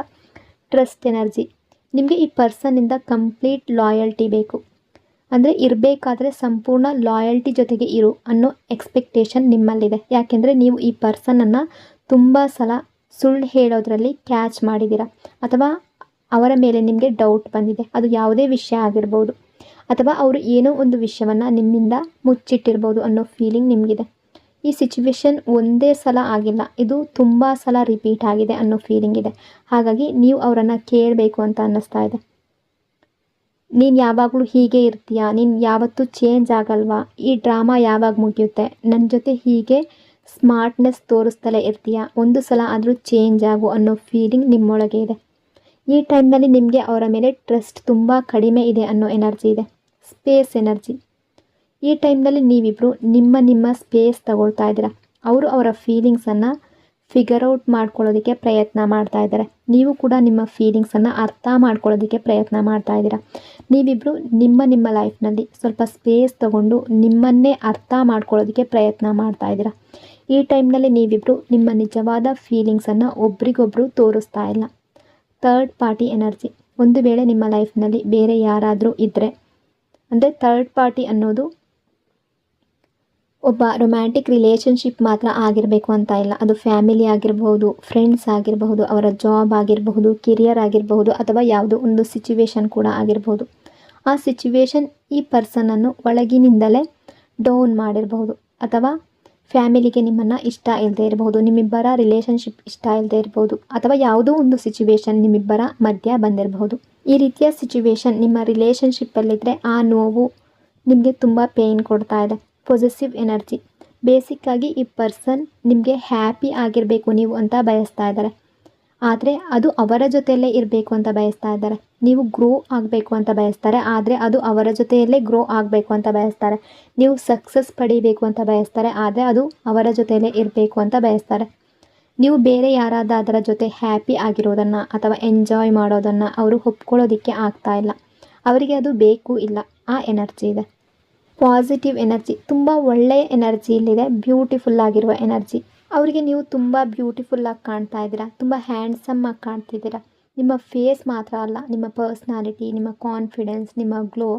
ಟ್ರಸ್ಟ್ ಎನರ್ಜಿ, ನಿಮಗೆ ಈ ಪರ್ಸನ್ನಿಂದ ಕಂಪ್ಲೀಟ್ ಲಾಯಲ್ಟಿ ಬೇಕು. ಅಂದರೆ ಇರಬೇಕಾದ್ರೆ ಸಂಪೂರ್ಣ ಲಾಯಲ್ಟಿ ಜೊತೆಗೆ ಇರು ಅನ್ನೋ ಎಕ್ಸ್ಪೆಕ್ಟೇಷನ್ ನಿಮ್ಮಲ್ಲಿದೆ. ಯಾಕೆಂದರೆ ನೀವು ಈ ಪರ್ಸನನ್ನು ತುಂಬ ಸಲ ಸುಳ್ಳು ಹೇಳೋದ್ರಲ್ಲಿ ಕ್ಯಾಚ್ ಮಾಡಿದ್ದೀರಾ, ಅಥವಾ ಅವರ ಮೇಲೆ ನಿಮಗೆ ಡೌಟ್ ಬಂದಿದೆ. ಅದು ಯಾವುದೇ ವಿಷಯ ಆಗಿರ್ಬೋದು, ಅಥವಾ ಅವರು ಏನೋ ಒಂದು ವಿಷಯವನ್ನು ನಿಮ್ಮಿಂದ ಮುಚ್ಚಿಟ್ಟಿರ್ಬೋದು ಅನ್ನೋ ಫೀಲಿಂಗ್ ನಿಮಗಿದೆ. ಈ ಸಿಚುವೇಶನ್ ಒಂದೇ ಸಲ ಆಗಿಲ್ಲ, ಇದು ತುಂಬ ಸಲ ರಿಪೀಟ್ ಆಗಿದೆ ಅನ್ನೋ ಫೀಲಿಂಗ್ ಇದೆ. ಹಾಗಾಗಿ ನೀವು ಅವರನ್ನು ಕೇಳಬೇಕು ಅಂತ ಅನ್ನಿಸ್ತಾ ಇದೆ. ನೀನು ಯಾವಾಗಲೂ ಹೀಗೆ ಇರ್ತೀಯಾ, ನೀನು ಯಾವತ್ತೂ ಚೇಂಜ್ ಆಗಲ್ವಾ, ಈ ಡ್ರಾಮಾ ಯಾವಾಗ ಮುಗಿಯುತ್ತೆ, ನನ್ನ ಜೊತೆ ಹೀಗೆ ಸ್ಮಾರ್ಟ್ನೆಸ್ ತೋರಿಸ್ತಲೇ ಇರ್ತೀಯಾ, ಒಂದು ಸಲ ಆದರೂ ಚೇಂಜ್ ಆಗು ಅನ್ನೋ ಫೀಲಿಂಗ್ ನಿಮ್ಮೊಳಗೆ ಇದೆ. ಈ ಟೈಮ್ನಲ್ಲಿ ನಿಮಗೆ ಅವರ ಮೇಲೆ ಟ್ರಸ್ಟ್ ತುಂಬ ಕಡಿಮೆ ಇದೆ ಅನ್ನೋ ಎನರ್ಜಿ ಇದೆ. ಸ್ಪೇಸ್ ಎನರ್ಜಿ, ಈ ಟೈಮ್ನಲ್ಲಿ ನೀವಿಬ್ಬರು ನಿಮ್ಮ ಸ್ಪೇಸ್ ತಗೊಳ್ತಾ ಇದ್ದೀರಾ. ಅವರು ಅವರ ಫೀಲಿಂಗ್ಸನ್ನು ಫಿಗರ್ ಔಟ್ ಮಾಡ್ಕೊಳ್ಳೋದಕ್ಕೆ ಪ್ರಯತ್ನ ಮಾಡ್ತಾ ಇದ್ದಾರೆ, ನೀವು ಕೂಡ ನಿಮ್ಮ ಫೀಲಿಂಗ್ಸನ್ನು ಅರ್ಥ ಮಾಡ್ಕೊಳ್ಳೋದಕ್ಕೆ ಪ್ರಯತ್ನ ಮಾಡ್ತಾ ಇದ್ದೀರಾ. ನೀವಿಬ್ಬರು ನಿಮ್ಮ ಲೈಫ್ನಲ್ಲಿ ಸ್ವಲ್ಪ ಸ್ಪೇಸ್ ತಗೊಂಡು ನಿಮ್ಮನ್ನೇ ಅರ್ಥ ಮಾಡ್ಕೊಳ್ಳೋದಕ್ಕೆ ಪ್ರಯತ್ನ ಮಾಡ್ತಾ ಇದ್ದೀರಾ. ಈ ಟೈಮ್ನಲ್ಲಿ ನೀವಿಬ್ಬರು ನಿಮ್ಮ ನಿಜವಾದ ಫೀಲಿಂಗ್ಸನ್ನು ಒಬ್ರಿಗೊಬ್ಬರು ತೋರಿಸ್ತಾ ಇಲ್ಲ. ಥರ್ಡ್ ಪಾರ್ಟಿ ಎನರ್ಜಿ, ಒಂದು ವೇಳೆ ನಿಮ್ಮ ಲೈಫ್ನಲ್ಲಿ ಬೇರೆ ಯಾರಾದರೂ ಇದ್ದರೆ, ಅಂದರೆ ಥರ್ಡ್ ಪಾರ್ಟಿ ಅನ್ನೋದು ಒಬ್ಬ ರೊಮ್ಯಾಂಟಿಕ್ ರಿಲೇಷನ್ಶಿಪ್ ಮಾತ್ರ ಆಗಿರಬೇಕು ಅಂತ ಇಲ್ಲ. ಅದು ಫ್ಯಾಮಿಲಿ ಆಗಿರಬಹುದು, ಫ್ರೆಂಡ್ಸ್ ಆಗಿರಬಹುದು, ಅವರ ಜಾಬ್ ಆಗಿರಬಹುದು, ಕೆರಿಯರ್ ಆಗಿರಬಹುದು, ಅಥವಾ ಯಾವುದೋ ಒಂದು ಸಿಚುವೇಶನ್ ಕೂಡ ಆಗಿರಬಹುದು. ಆ ಸಿಚುವೇಶನ್ ಈ ಪರ್ಸನನ್ನು ಒಳಗಿನಿಂದಲೇ ಡೌನ್ ಮಾಡಿರಬಹುದು, ಅಥವಾ ಫ್ಯಾಮಿಲಿಗೆ ನಿಮ್ಮನ್ನು ಇಷ್ಟ ಇಲ್ಲದೆ ಇರಬಹುದು, ನಿಮ್ಮಿಬ್ಬರ ರಿಲೇಷನ್ಶಿಪ್ ಇಷ್ಟ ಇಲ್ಲದೆ ಇರಬಹುದು, ಅಥವಾ ಯಾವುದೋ ಒಂದು ಸಿಚುವೇಶನ್ ನಿಮ್ಮಿಬ್ಬರ ಮಧ್ಯ ಬಂದಿರಬಹುದು. ಈ ರೀತಿಯ ಸಿಚುವೇಶನ್ ನಿಮ್ಮ ರಿಲೇಷನ್ಶಿಪ್ಪಲ್ಲಿದ್ದರೆ ಆ ನೋವು ನಿಮಗೆ ತುಂಬ ಪೇಯ್ನ್ ಕೊಡ್ತಾ ಇದೆ. ಪೊಸೆಸಿವ್ ಎನರ್ಜಿ, ಬೇಸಿಕ್ಕಾಗಿ ಈ ಪರ್ಸನ್ ನಿಮಗೆ ಹ್ಯಾಪಿ ಆಗಿರಬೇಕು ನೀವು ಅಂತ ಬಯಸ್ತಾ ಇದ್ದಾರೆ, ಆದರೆ ಅದು ಅವರ ಜೊತೆಯಲ್ಲೇ ಇರಬೇಕು ಅಂತ ಬಯಸ್ತಾ ಇದ್ದಾರೆ. ನೀವು ಗ್ರೋ ಆಗಬೇಕು ಅಂತ ಬಯಸ್ತಾರೆ, ಆದರೆ ಅದು ಅವರ ಜೊತೆಯಲ್ಲೇ ಗ್ರೋ ಆಗಬೇಕು ಅಂತ ಬಯಸ್ತಾರೆ. ನೀವು ಸಕ್ಸಸ್ ಪಡಿಬೇಕು ಅಂತ ಬಯಸ್ತಾರೆ, ಆದರೆ ಅದು ಅವರ ಜೊತೆಯಲ್ಲೇ ಇರಬೇಕು ಅಂತ ಬಯಸ್ತಾರೆ. ನೀವು ಬೇರೆ ಯಾರಾದಾದರ ಜೊತೆ ಹ್ಯಾಪಿ ಆಗಿರೋದನ್ನು ಅಥವಾ ಎಂಜಾಯ್ ಮಾಡೋದನ್ನು ಅವರು ಒಪ್ಕೊಳ್ಳೋದಕ್ಕೆ ಆಗ್ತಾ ಇಲ್ಲ, ಅವರಿಗೆ ಅದು ಬೇಕು ಇಲ್ಲ. ಆ ಎನರ್ಜಿ ಇದೆ. ಪಾಸಿಟಿವ್ ಎನರ್ಜಿ, ತುಂಬ ಒಳ್ಳೆಯ ಎನರ್ಜಿ ಇಲ್ಲಿದೆ, ಬ್ಯೂಟಿಫುಲ್ ಆಗಿರುವ ಎನರ್ಜಿ. ಅವರಿಗೆ ನೀವು ತುಂಬ ಬ್ಯೂಟಿಫುಲ್ಲಾಗಿ ಕಾಣ್ತಾ ಇದ್ದೀರಾ, ತುಂಬ ಹ್ಯಾಂಡ್ಸಮ್ ಆಗಿ ಕಾಣ್ತಿದ್ದೀರಾ. ನಿಮ್ಮ ಫೇಸ್ ಮಾತ್ರ ಅಲ್ಲ, ನಿಮ್ಮ ಪರ್ಸ್ನಾಲಿಟಿ, ನಿಮ್ಮ ಕಾನ್ಫಿಡೆನ್ಸ್, ನಿಮ್ಮ ಗ್ಲೋ,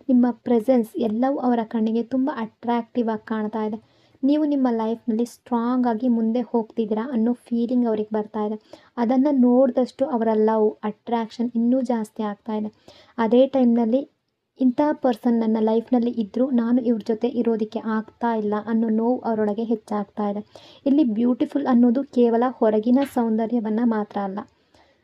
ನಿಮ್ಮ ಪ್ರೆಸೆನ್ಸ್ ಎಲ್ಲವೂ ಅವರ ಕಣ್ಣಿಗೆ ತುಂಬ ಅಟ್ರಾಕ್ಟಿವ್ ಆಗಿ ಕಾಣ್ತಾ ಇದೆ. ನೀವು ನಿಮ್ಮ ಲೈಫ್ನಲ್ಲಿ ಸ್ಟ್ರಾಂಗ್ ಆಗಿ ಮುಂದೆ ಹೋಗ್ತಿದ್ದೀರಾ ಅನ್ನೋ ಫೀಲಿಂಗ್ ಅವ್ರಿಗೆ ಬರ್ತಾ ಇದೆ. ಅದನ್ನು ನೋಡಿದಷ್ಟು ಅವರ ಲವ್, ಅಟ್ರಾಕ್ಷನ್ ಇನ್ನೂ ಜಾಸ್ತಿ ಆಗ್ತಾ ಇದೆ. ಅದೇ ಟೈಮ್ನಲ್ಲಿ ಇಂಥ ಪರ್ಸನ್ ನನ್ನ ಲೈಫ್ನಲ್ಲಿ ಇದ್ದರೂ ನಾನು ಇವ್ರ ಜೊತೆ ಇರೋದಕ್ಕೆ ಆಗ್ತಾ ಇಲ್ಲ ಅನ್ನೋ ನೋವು ಅವರೊಳಗೆ ಹೆಚ್ಚಾಗ್ತಾ ಇದೆ. ಇಲ್ಲಿ ಬ್ಯೂಟಿಫುಲ್ ಅನ್ನೋದು ಕೇವಲ ಹೊರಗಿನ ಸೌಂದರ್ಯವನ್ನು ಮಾತ್ರ ಅಲ್ಲ,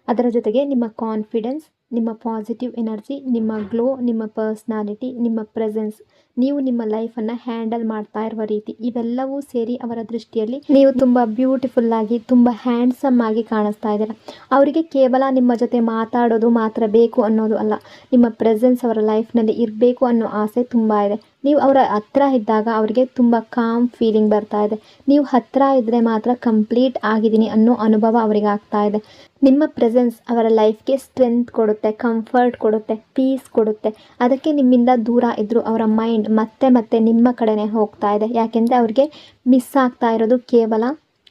ಅದರ ಜೊತೆಗೆ ನಿಮ್ಮ ಕಾನ್ಫಿಡೆನ್ಸ್, ನಿಮ್ಮ ಪಾಸಿಟಿವ್ ಎನರ್ಜಿ, ನಿಮ್ಮ ಗ್ಲೋ, ನಿಮ್ಮ ಪರ್ಸ್ನಾಲಿಟಿ, ನಿಮ್ಮ ಪ್ರೆಸೆನ್ಸ್, ನೀವು ನಿಮ್ಮ ಲೈಫನ್ನು ಹ್ಯಾಂಡಲ್ ಮಾಡ್ತಾ ಇರುವ ರೀತಿ, ಇವೆಲ್ಲವೂ ಸೇರಿ ಅವರ ದೃಷ್ಟಿಯಲ್ಲಿ ನೀವು ತುಂಬ ಬ್ಯೂಟಿಫುಲ್ಲಾಗಿ, ತುಂಬ ಹ್ಯಾಂಡ್ಸಮ್ ಆಗಿ ಕಾಣಿಸ್ತಾ ಇದ್ದೀರಾ. ಅವರಿಗೆ ಕೇವಲ ನಿಮ್ಮ ಜೊತೆ ಮಾತಾಡೋದು ಮಾತ್ರ ಬೇಕು ಅನ್ನೋದು ಅಲ್ಲ, ನಿಮ್ಮ ಪ್ರೆಸೆನ್ಸ್ ಅವರ ಲೈಫ್ನಲ್ಲಿ ಇರಬೇಕು ಅನ್ನೋ ಆಸೆ ತುಂಬ ಇದೆ. ನೀವು ಅವರ ಹತ್ರ ಇದ್ದಾಗ ಅವರಿಗೆ ತುಂಬ ಕಾಮ್ ಫೀಲಿಂಗ್ ಬರ್ತಾ ಇದೆ. ನೀವು ಹತ್ತಿರ ಇದ್ದರೆ ಮಾತ್ರ ಕಂಪ್ಲೀಟ್ ಆಗಿದ್ದೀನಿ ಅನ್ನೋ ಅನುಭವ ಅವರಿಗೆ ಆಗ್ತಾ ಇದೆ. ನಿಮ್ಮ ಪ್ರೆಸೆನ್ಸ್ ಅವರ ಲೈಫ್ಗೆ ಸ್ಟ್ರೆಂತ್ ಕೊಡುತ್ತೆ, ಕಂಫರ್ಟ್ ಕೊಡುತ್ತೆ, ಪೀಸ್ ಕೊಡುತ್ತೆ. ಅದಕ್ಕೆ ನಿಮ್ಮಿಂದ ದೂರ ಇದ್ದರೂ ಅವರ ಮೈಂಡ್ ಮತ್ತೆ ಮತ್ತೆ ನಿಮ್ಮ ಕಡೆನೇ ಹೋಗ್ತಾ ಇದೆ. ಯಾಕೆಂದರೆ ಅವ್ರಿಗೆ ಮಿಸ್ ಆಗ್ತಾ ಇರೋದು ಕೇವಲ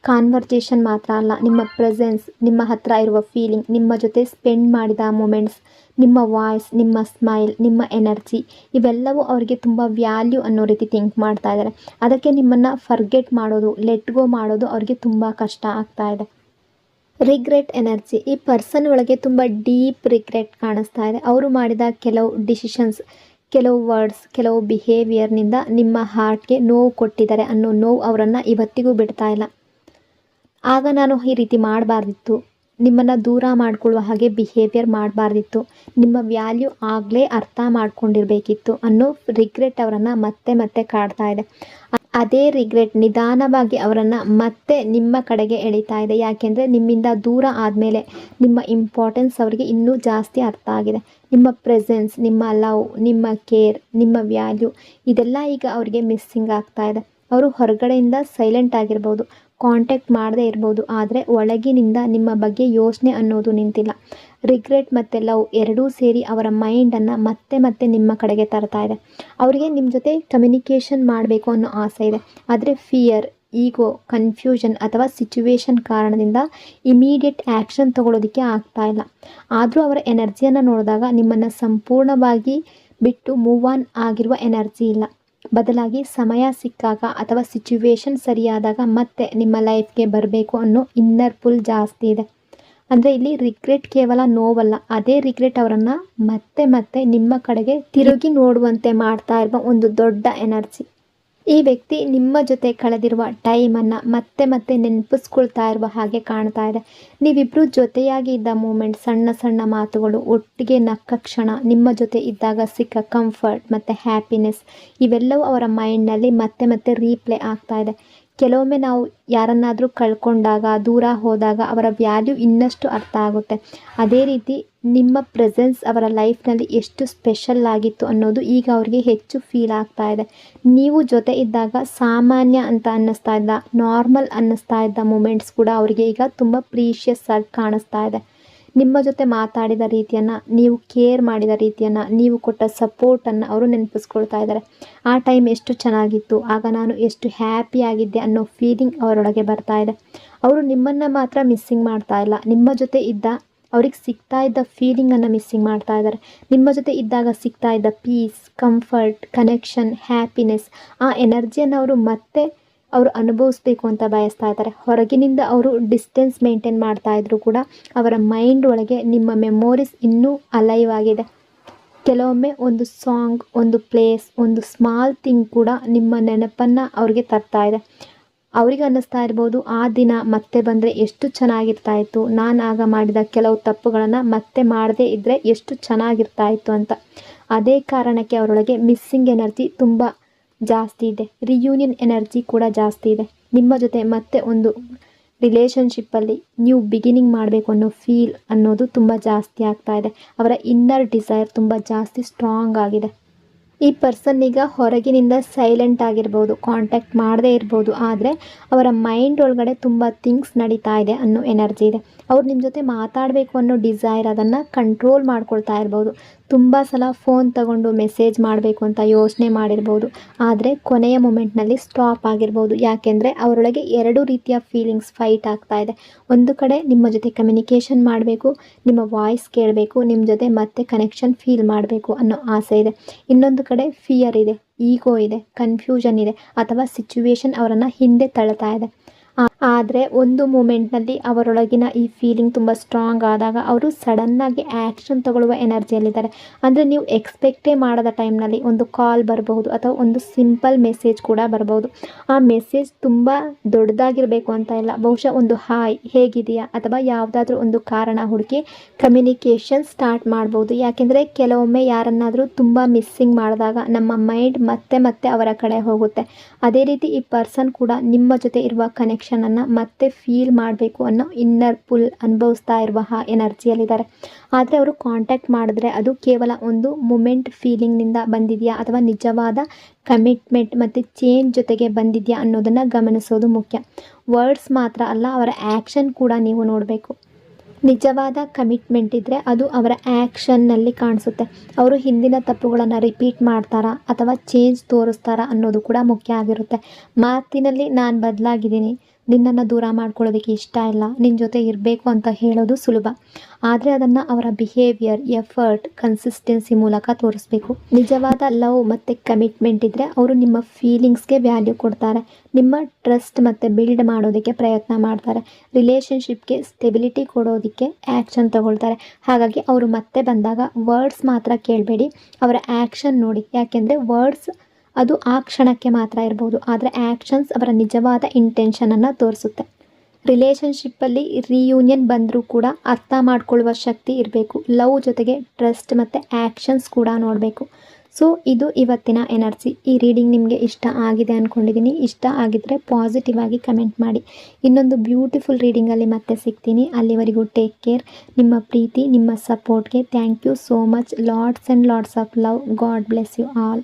ಕಾನ್ವರ್ಜೇಷನ್ ಮಾತ್ರ ಅಲ್ಲ, ನಿಮ್ಮ ಪ್ರೆಸೆನ್ಸ್, ನಿಮ್ಮ ಹತ್ರ ಇರುವ ಫೀಲಿಂಗ್, ನಿಮ್ಮ ಜೊತೆ ಸ್ಪೆಂಡ್ ಮಾಡಿದ ಮೂಮೆಂಟ್ಸ್, ನಿಮ್ಮ ವಾಯ್ಸ್, ನಿಮ್ಮ ಸ್ಮೈಲ್, ನಿಮ್ಮ ಎನರ್ಜಿ, ಇವೆಲ್ಲವೂ ಅವರಿಗೆ ತುಂಬ ವ್ಯಾಲ್ಯೂ ಅನ್ನೋ ರೀತಿ ಥಿಂಕ್ ಮಾಡ್ತಾ ಇದ್ದಾರೆ. ಅದಕ್ಕೆ ನಿಮ್ಮನ್ನು ಫರ್ಗೆಟ್ ಮಾಡೋದು, ಲೆಟ್ ಗೋ ಮಾಡೋದು ಅವ್ರಿಗೆ ತುಂಬ ಕಷ್ಟ ಆಗ್ತಾ ಇದೆ. ರಿಗ್ರೆಟ್ ಎನರ್ಜಿ, ಈ ಪರ್ಸನ್ ಒಳಗೆ ತುಂಬ ಡೀಪ್ ರಿಗ್ರೆಟ್ ಕಾಣಿಸ್ತಾ ಇದೆ. ಅವರು ಮಾಡಿದ ಕೆಲವು ಡಿಸಿಷನ್ಸ್, ಕೆಲವು ವರ್ಡ್ಸ್, ಕೆಲವು ಬಿಹೇವಿಯರ್ನಿಂದ ನಿಮ್ಮ ಹಾರ್ಟ್ಗೆ ನೋವು ಕೊಟ್ಟಿದ್ದಾರೆ ಅನ್ನೋ ನೋವು ಅವರನ್ನು ಇವತ್ತಿಗೂ ಬಿಡ್ತಾ ಇಲ್ಲ. ಆಗ ನಾನು ಈ ರೀತಿ ಮಾಡಬಾರ್ದಿತ್ತು, ನಿಮ್ಮನ್ನು ದೂರ ಮಾಡಿಕೊಳ್ಳುವ ಹಾಗೆ ಬಿಹೇವಿಯರ್ ಮಾಡಬಾರ್ದಿತ್ತು, ನಿಮ್ಮ ವ್ಯಾಲ್ಯೂ ಆಗಲೇ ಅರ್ಥ ಮಾಡ್ಕೊಂಡಿರಬೇಕಿತ್ತು ಅನ್ನೋ ರಿಗ್ರೆಟ್ ಅವರನ್ನು ಮತ್ತೆ ಮತ್ತೆ ಕಾಡ್ತಾ ಇದೆ. ಅದೇ ರಿಗ್ರೆಟ್ ನಿಧಾನವಾಗಿ ಅವರನ್ನು ಮತ್ತೆ ನಿಮ್ಮ ಕಡೆಗೆ ಎಳಿತಾ ಇದೆ. ಯಾಕೆಂದರೆ ನಿಮ್ಮಿಂದ ದೂರ ಆದಮೇಲೆ ನಿಮ್ಮ ಇಂಪಾರ್ಟೆನ್ಸ್ ಅವರಿಗೆ ಇನ್ನೂ ಜಾಸ್ತಿ ಅರ್ಥ ಆಗಿದೆ. ನಿಮ್ಮ ಪ್ರೆಸೆನ್ಸ್, ನಿಮ್ಮ ಲವ್, ನಿಮ್ಮ ಕೇರ್, ನಿಮ್ಮ ವ್ಯಾಲ್ಯೂ, ಇದೆಲ್ಲ ಈಗ ಅವರಿಗೆ ಮಿಸ್ಸಿಂಗ್ ಆಗ್ತಾ ಇದೆ. ಅವರು ಹೊರಗಡೆಯಿಂದ ಸೈಲೆಂಟ್ ಆಗಿರ್ಬೋದು, ಕಾಂಟ್ಯಾಕ್ಟ್ ಮಾಡದೇ ಇರ್ಬೋದು, ಆದರೆ ಒಳಗಿನಿಂದ ನಿಮ್ಮ ಬಗ್ಗೆ ಯೋಚನೆ ಅನ್ನೋದು ನಿಂತಿಲ್ಲ. ರಿಗ್ರೆಟ್ ಮತ್ತು ಲವ್ ಎರಡೂ ಸೇರಿ ಅವರ ಮೈಂಡನ್ನು ಮತ್ತೆ ಮತ್ತೆ ನಿಮ್ಮ ಕಡೆಗೆ ತರ್ತಾ ಇದೆ. ಅವರಿಗೆ ನಿಮ್ಮ ಜೊತೆ ಕಮ್ಯುನಿಕೇಷನ್ ಮಾಡಬೇಕು ಅನ್ನೋ ಆಸೆ ಇದೆ, ಆದರೆ ಫಿಯರ್, ಈಗೋ, ಕನ್ಫ್ಯೂಷನ್ ಅಥವಾ ಸಿಚುವೇಶನ್ ಕಾರಣದಿಂದ ಇಮಿಡಿಯೇಟ್ ಆ್ಯಕ್ಷನ್ ತಗೊಳ್ಳೋದಕ್ಕೆ ಆಗ್ತಾ ಇಲ್ಲ. ಆದರೂ ಅವರ ಎನರ್ಜಿಯನ್ನು ನೋಡಿದಾಗ ನಿಮ್ಮನ್ನು ಸಂಪೂರ್ಣವಾಗಿ ಬಿಟ್ಟು ಮೂವ್ ಆನ್ ಆಗಿರುವ ಎನರ್ಜಿ ಇಲ್ಲ. ಬದಲಾಗಿ ಸಮಯ ಸಿಕ್ಕಾಗ ಅಥವಾ ಸಿಚುವೇಶನ್ ಸರಿಯಾದಾಗ ಮತ್ತೆ ನಿಮ್ಮ ಲೈಫ್ಗೆ ಬರಬೇಕು ಅನ್ನೋ ಇನ್ನರ್ ಪುಲ್ ಜಾಸ್ತಿ ಇದೆ. ಅಂದರೆ ಇಲ್ಲಿ ರಿಗ್ರೆಟ್ ಕೇವಲ ನೋವಲ್ಲ, ಅದೇ ರಿಗ್ರೆಟ್ ಅವರನ್ನು ಮತ್ತೆ ಮತ್ತೆ ನಿಮ್ಮ ಕಡೆಗೆ ತಿರುಗಿ ನೋಡುವಂತೆ ಮಾಡ್ತಾ ಇರುವ ಒಂದು ದೊಡ್ಡ ಎನರ್ಜಿ. ಈ ವ್ಯಕ್ತಿ ನಿಮ್ಮ ಜೊತೆ ಕಳೆದಿರುವ ಟೈಮನ್ನು ಮತ್ತೆ ಮತ್ತೆ ನೆನಪಿಸ್ಕೊಳ್ತಾ ಇರುವ ಹಾಗೆ ಕಾಣ್ತಾ ಇದೆ. ನೀವಿಬ್ಬರು ಜೊತೆಯಾಗಿ ಇದ್ದ ಮೂಮೆಂಟ್, ಸಣ್ಣ ಸಣ್ಣ ಮಾತುಗಳು, ಒಟ್ಟಿಗೆ ನಕ್ಕ ಕ್ಷಣ, ನಿಮ್ಮ ಜೊತೆ ಇದ್ದಾಗ ಸಿಕ್ಕ ಕಂಫರ್ಟ್ ಮತ್ತು ಹ್ಯಾಪಿನೆಸ್, ಇವೆಲ್ಲವೂ ಅವರ ಮೈಂಡ್ನಲ್ಲಿ ಮತ್ತೆ ಮತ್ತೆ ರೀಪ್ಲೇ ಆಗ್ತಾ ಇದೆ. ಕೆಲವೊಮ್ಮೆ ನಾವು ಯಾರನ್ನಾದರೂ ಕಳ್ಕೊಂಡಾಗ, ದೂರ ಹೋದಾಗ ಅವರ ವ್ಯಾಲ್ಯೂ ಇನ್ನಷ್ಟು ಅರ್ಥ ಆಗುತ್ತೆ. ಅದೇ ರೀತಿ ನಿಮ್ಮ ಪ್ರೆಸೆನ್ಸ್ ಅವರ ಲೈಫ್ನಲ್ಲಿ ಎಷ್ಟು ಸ್ಪೆಷಲ್ ಆಗಿತ್ತು ಅನ್ನೋದು ಈಗ ಅವರಿಗೆ ಹೆಚ್ಚು ಫೀಲ್ ಆಗ್ತಾ ಇದೆ. ನೀವು ಜೊತೆ ಇದ್ದಾಗ ಸಾಮಾನ್ಯ ಅಂತ ಅನ್ನಿಸ್ತಾ ಇದ್ದ, ನಾರ್ಮಲ್ ಅನ್ನಿಸ್ತಾ ಇದ್ದ ಮೂಮೆಂಟ್ಸ್ ಕೂಡ ಅವರಿಗೆ ಈಗ ತುಂಬ ಪ್ರೀಷಿಯಸ್ ಆಗಿ ಕಾಣಿಸ್ತಾ ಇದೆ. ನಿಮ್ಮ ಜೊತೆ ಮಾತಾಡಿದ ರೀತಿಯನ್ನು, ನೀವು ಕೇರ್ ಮಾಡಿದ ರೀತಿಯನ್ನು, ನೀವು ಕೊಟ್ಟ ಸಪೋರ್ಟನ್ನು ಅವರು ನೆನಪಿಸ್ಕೊಳ್ತಾ ಇದ್ದಾರೆ. ಆ ಟೈಮ್ ಎಷ್ಟು ಚೆನ್ನಾಗಿತ್ತು, ಆಗ ನಾನು ಎಷ್ಟು ಹ್ಯಾಪಿಯಾಗಿದ್ದೆ ಅನ್ನೋ ಫೀಲಿಂಗ್ ಅವರೊಳಗೆ ಬರ್ತಾ ಇದೆ. ಅವರು ನಿಮ್ಮನ್ನು ಮಾತ್ರ ಮಿಸ್ಸಿಂಗ್ ಮಾಡ್ತಾ ಇಲ್ಲ, ನಿಮ್ಮ ಜೊತೆ ಇದ್ದ ಅವ್ರಿಗೆ ಸಿಗ್ತಾ ಇದ್ದ ಫೀಲಿಂಗನ್ನು ಮಿಸ್ಸಿಂಗ್ ಮಾಡ್ತಾ ಇದ್ದಾರೆ. ನಿಮ್ಮ ಜೊತೆ ಇದ್ದಾಗ ಸಿಗ್ತಾ ಇದ್ದ ಪೀಸ್, ಕಂಫರ್ಟ್, ಕನೆಕ್ಷನ್, ಹ್ಯಾಪಿನೆಸ್, ಆ ಎನರ್ಜಿಯನ್ನು ಅವರು ಅನುಭವಿಸ್ಬೇಕು ಅಂತ ಬಯಸ್ತಾ ಇದ್ದಾರೆ. ಹೊರಗಿನಿಂದ ಅವರು ಡಿಸ್ಟೆನ್ಸ್ ಮೇಂಟೈನ್ ಮಾಡ್ತಾ ಇದ್ರು ಕೂಡ ಅವರ ಮೈಂಡ್ ಒಳಗೆ ನಿಮ್ಮ ಮೆಮೊರೀಸ್ ಇನ್ನೂ ಅಲೈವ್ ಆಗಿದೆ. ಕೆಲವೊಮ್ಮೆ ಒಂದು ಸಾಂಗ್, ಒಂದು ಪ್ಲೇಸ್, ಒಂದು ಸ್ಮಾಲ್ ಥಿಂಗ್ ಕೂಡ ನಿಮ್ಮ ನೆನಪನ್ನು ಅವ್ರಿಗೆ ತರ್ತಾ ಇದೆ. ಅವ್ರಿಗೆ ಅನ್ನಿಸ್ತಾ ಇರ್ಬೋದು, ಆ ದಿನ ಮತ್ತೆ ಬಂದರೆ ಎಷ್ಟು ಚೆನ್ನಾಗಿರ್ತಾ ಇತ್ತು, ನಾನು ಆಗ ಮಾಡಿದ ಕೆಲವು ತಪ್ಪುಗಳನ್ನು ಮತ್ತೆ ಮಾಡದೇ ಇದ್ದರೆ ಎಷ್ಟು ಚೆನ್ನಾಗಿರ್ತಾ ಇತ್ತು ಅಂತ. ಅದೇ ಕಾರಣಕ್ಕೆ ಅವರೊಳಗೆ ಮಿಸ್ಸಿಂಗ್ ಎನರ್ಜಿ ತುಂಬ ಜಾಸ್ತಿ ಇದೆ. ರಿಯೂನಿಯನ್ ಎನರ್ಜಿ ಕೂಡ ಜಾಸ್ತಿ ಇದೆ. ನಿಮ್ಮ ಜೊತೆ ಮತ್ತೆ ಒಂದು ರಿಲೇಷನ್ಶಿಪ್ಪಲ್ಲಿ ನ್ಯೂ ಬಿಗಿನಿಂಗ್ ಮಾಡಬೇಕು ಅನ್ನೋ ಫೀಲ್ ಅನ್ನೋದು ತುಂಬ ಜಾಸ್ತಿ ಆಗ್ತಾ ಇದೆ. ಅವರ ಇನ್ನರ್ ಡಿಸೈರ್ ತುಂಬ ಜಾಸ್ತಿ ಸ್ಟ್ರಾಂಗ್ ಆಗಿದೆ. ಈ ಪರ್ಸನ್ ಈಗ ಹೊರಗಿನಿಂದ ಸೈಲೆಂಟ್ ಆಗಿರ್ಬೋದು, ಕಾಂಟ್ಯಾಕ್ಟ್ ಮಾಡದೇ ಇರ್ಬೋದು, ಆದರೆ ಅವರ ಮೈಂಡ್ ಒಳಗಡೆ ತುಂಬ ಥಿಂಗ್ಸ್ ನಡೀತಾ ಇದೆ ಅನ್ನೋ ಎನರ್ಜಿ ಇದೆ. ಅವ್ರು ನಿಮ್ಮ ಜೊತೆ ಮಾತಾಡಬೇಕು ಅನ್ನೋ ಡಿಸೈರ್, ಅದನ್ನು ಕಂಟ್ರೋಲ್ ಮಾಡ್ಕೊಳ್ತಾ ಇರ್ಬೋದು. ತುಂಬ ಸಲ ಫೋನ್ ತಗೊಂಡು ಮೆಸೇಜ್ ಮಾಡಬೇಕು ಅಂತ ಯೋಚನೆ ಮಾಡಿರ್ಬೋದು, ಆದರೆ ಕೊನೆಯ ಮೂಮೆಂಟ್ನಲ್ಲಿ ಸ್ಟಾಪ್ ಆಗಿರ್ಬೋದು. ಯಾಕೆಂದರೆ ಅವರೊಳಗೆ ಎರಡು ರೀತಿಯ ಫೀಲಿಂಗ್ಸ್ ಫೈಟ್ ಆಗ್ತಾ ಇದೆ. ಒಂದು ಕಡೆ ನಿಮ್ಮ ಜೊತೆ ಕಮ್ಯುನಿಕೇಷನ್ ಮಾಡಬೇಕು, ನಿಮ್ಮ ವಾಯ್ಸ್ ಕೇಳಬೇಕು, ನಿಮ್ಮ ಜೊತೆ ಮತ್ತೆ ಕನೆಕ್ಷನ್ ಫೀಲ್ ಮಾಡಬೇಕು ಅನ್ನೋ ಆಸೆ ಇದೆ. ಇನ್ನೊಂದು ಕಡೆ ಫಿಯರ್ ಇದೆ, ಈಗೋ ಇದೆ, ಕನ್ಫ್ಯೂಷನ್ ಇದೆ, ಅಥವಾ ಸಿಚುವೇಶನ್ ಅವರನ್ನು ಹಿಂದೆ ತಳ್ತಾ ಇದೆ. ಆದರೆ ಒಂದು ಮೂಮೆಂಟ್ನಲ್ಲಿ ಅವರೊಳಗಿನ ಈ ಫೀಲಿಂಗ್ ತುಂಬ ಸ್ಟ್ರಾಂಗ್ ಆದಾಗ ಅವರು ಸಡನ್ನಾಗಿ ಆ್ಯಕ್ಷನ್ ತಗೊಳ್ಳುವ ಎನರ್ಜಿಯಲ್ಲಿದ್ದಾರೆ. ಅಂದರೆ ನೀವು ಎಕ್ಸ್ಪೆಕ್ಟೇ ಮಾಡದ ಟೈಮ್ನಲ್ಲಿ ಒಂದು ಕಾಲ್ ಬರಬಹುದು, ಅಥವಾ ಒಂದು ಸಿಂಪಲ್ ಮೆಸೇಜ್ ಕೂಡ ಬರಬಹುದು. ಆ ಮೆಸೇಜ್ ತುಂಬ ದೊಡ್ಡದಾಗಿರಬೇಕು ಅಂತ ಇಲ್ಲ, ಬಹುಶಃ ಒಂದು ಹಾಯ್, ಹೇಗಿದೆಯಾ, ಅಥವಾ ಯಾವುದಾದ್ರೂ ಒಂದು ಕಾರಣ ಹುಡುಕಿ ಕಮ್ಯುನಿಕೇಷನ್ ಸ್ಟಾರ್ಟ್ ಮಾಡ್ಬೋದು. ಯಾಕೆಂದರೆ ಕೆಲವೊಮ್ಮೆ ಯಾರನ್ನಾದರೂ ತುಂಬ ಮಿಸ್ಸಿಂಗ್ ಮಾಡಿದಾಗ ನಮ್ಮ ಮೈಂಡ್ ಮತ್ತೆ ಮತ್ತೆ ಅವರ ಕಡೆ ಹೋಗುತ್ತೆ. ಅದೇ ರೀತಿ ಈ ಪರ್ಸನ್ ಕೂಡ ನಿಮ್ಮ ಜೊತೆ ಇರುವ ಕನೆಕ್ಷನನ್ನು ಮತ್ತೆ ಫೀಲ್ ಮಾಡಬೇಕು ಅನ್ನೋ ಇನ್ನರ್ ಪುಲ್ ಅನುಭವಿಸ್ತಾ ಇರುವ ಎನರ್ಜಿಯಲ್ಲಿದ್ದಾರೆ. ಆದರೆ ಅವರು ಕಾಂಟ್ಯಾಕ್ಟ್ ಮಾಡಿದ್ರೆ ಅದು ಕೇವಲ ಒಂದು ಮೂಮೆಂಟ್ ಫೀಲಿಂಗ್ನಿಂದ ಬಂದಿದೆಯಾ, ಅಥವಾ ನಿಜವಾದ ಕಮಿಟ್ಮೆಂಟ್ ಮತ್ತು ಚೇಂಜ್ ಜೊತೆಗೆ ಬಂದಿದೆಯಾ ಅನ್ನೋದನ್ನು ಗಮನಿಸೋದು ಮುಖ್ಯ. ವರ್ಡ್ಸ್ ಮಾತ್ರ ಅಲ್ಲ, ಅವರ ಆ್ಯಕ್ಷನ್ ಕೂಡ ನೀವು ನೋಡಬೇಕು. ನಿಜವಾದ ಕಮಿಟ್ಮೆಂಟ್ ಇದ್ದರೆ ಅದು ಅವರ ಆ್ಯಕ್ಷನ್ನಲ್ಲಿ ಕಾಣಿಸುತ್ತೆ. ಅವರು ಹಿಂದಿನ ತಪ್ಪುಗಳನ್ನು ರಿಪೀಟ್ ಮಾಡ್ತಾರಾ ಅಥವಾ ಚೇಂಜ್ ತೋರಿಸ್ತಾರಾ ಅನ್ನೋದು ಕೂಡ ಮುಖ್ಯ ಆಗಿರುತ್ತೆ. ಮಾತಿನಲ್ಲಿ ನಾನು ಬದಲಾಗಿದ್ದೀನಿ, ನಿನ್ನನ್ನು ದೂರ ಮಾಡ್ಕೊಳ್ಳೋದಕ್ಕೆ ಇಷ್ಟ ಇಲ್ಲ, ನಿನ್ನ ಜೊತೆ ಇರಬೇಕು ಅಂತ ಹೇಳೋದು ಸುಲಭ. ಆದರೆ ಅದನ್ನು ಅವರ ಬಿಹೇವಿಯರ್, ಎಫರ್ಟ್, ಕನ್ಸಿಸ್ಟೆನ್ಸಿ ಮೂಲಕ ತೋರಿಸ್ಬೇಕು. ನಿಜವಾದ ಲವ್ ಮತ್ತು ಕಮಿಟ್ಮೆಂಟ್ ಇದ್ದರೆ ಅವರು ನಿಮ್ಮ ಫೀಲಿಂಗ್ಸ್ಗೆ ವ್ಯಾಲ್ಯೂ ಕೊಡ್ತಾರೆ, ನಿಮ್ಮ ಟ್ರಸ್ಟ್ ಮತ್ತು ಬಿಲ್ಡ್ ಮಾಡೋದಕ್ಕೆ ಪ್ರಯತ್ನ ಮಾಡ್ತಾರೆ, ರಿಲೇಷನ್ಶಿಪ್ಗೆ ಸ್ಟೆಬಿಲಿಟಿ ಕೊಡೋದಕ್ಕೆ ಆ್ಯಕ್ಷನ್ ತಗೊಳ್ತಾರೆ. ಹಾಗಾಗಿ ಅವರು ಮತ್ತೆ ಬಂದಾಗ ವರ್ಡ್ಸ್ ಮಾತ್ರ ಕೇಳಬೇಡಿ, ಅವರ ಆ್ಯಕ್ಷನ್ ನೋಡಿ. ಯಾಕೆಂದರೆ ವರ್ಡ್ಸ್ ಅದು ಆ ಕ್ಷಣಕ್ಕೆ ಮಾತ್ರ ಇರ್ಬೋದು, ಆದರೆ ಆ್ಯಕ್ಷನ್ಸ್ ಅವರ ನಿಜವಾದ ಇಂಟೆನ್ಷನನ್ನು ತೋರಿಸುತ್ತೆ. ರಿಲೇಷನ್ಶಿಪ್ಪಲ್ಲಿ ರಿಯೂನಿಯನ್ ಬಂದರೂ ಕೂಡ ಅರ್ಥ ಮಾಡ್ಕೊಳ್ಳುವ ಶಕ್ತಿ ಇರಬೇಕು. ಲವ್ ಜೊತೆಗೆ ಟ್ರಸ್ಟ್ ಮತ್ತು ಆ್ಯಕ್ಷನ್ಸ್ ಕೂಡ ನೋಡಬೇಕು. ಸೊ ಇದು ಇವತ್ತಿನ ಎನರ್ಜಿ. ಈ ರೀಡಿಂಗ್ ನಿಮಗೆ ಇಷ್ಟ ಆಗಿದೆ ಅಂದ್ಕೊಂಡಿದ್ದೀನಿ. ಇಷ್ಟ ಆಗಿದ್ದರೆ ಪಾಸಿಟಿವ್ ಆಗಿ ಕಮೆಂಟ್ ಮಾಡಿ. ಇನ್ನೊಂದು ಬ್ಯೂಟಿಫುಲ್ ರೀಡಿಂಗಲ್ಲಿ ಮತ್ತೆ ಸಿಗ್ತೀನಿ. ಅಲ್ಲಿವರೆಗೂ ಟೇಕ್ ಕೇರ್. ನಿಮ್ಮ ಪ್ರೀತಿ, ನಿಮ್ಮ ಸಪೋರ್ಟ್ಗೆ thank you so much. Lots and lots of love. God bless you all.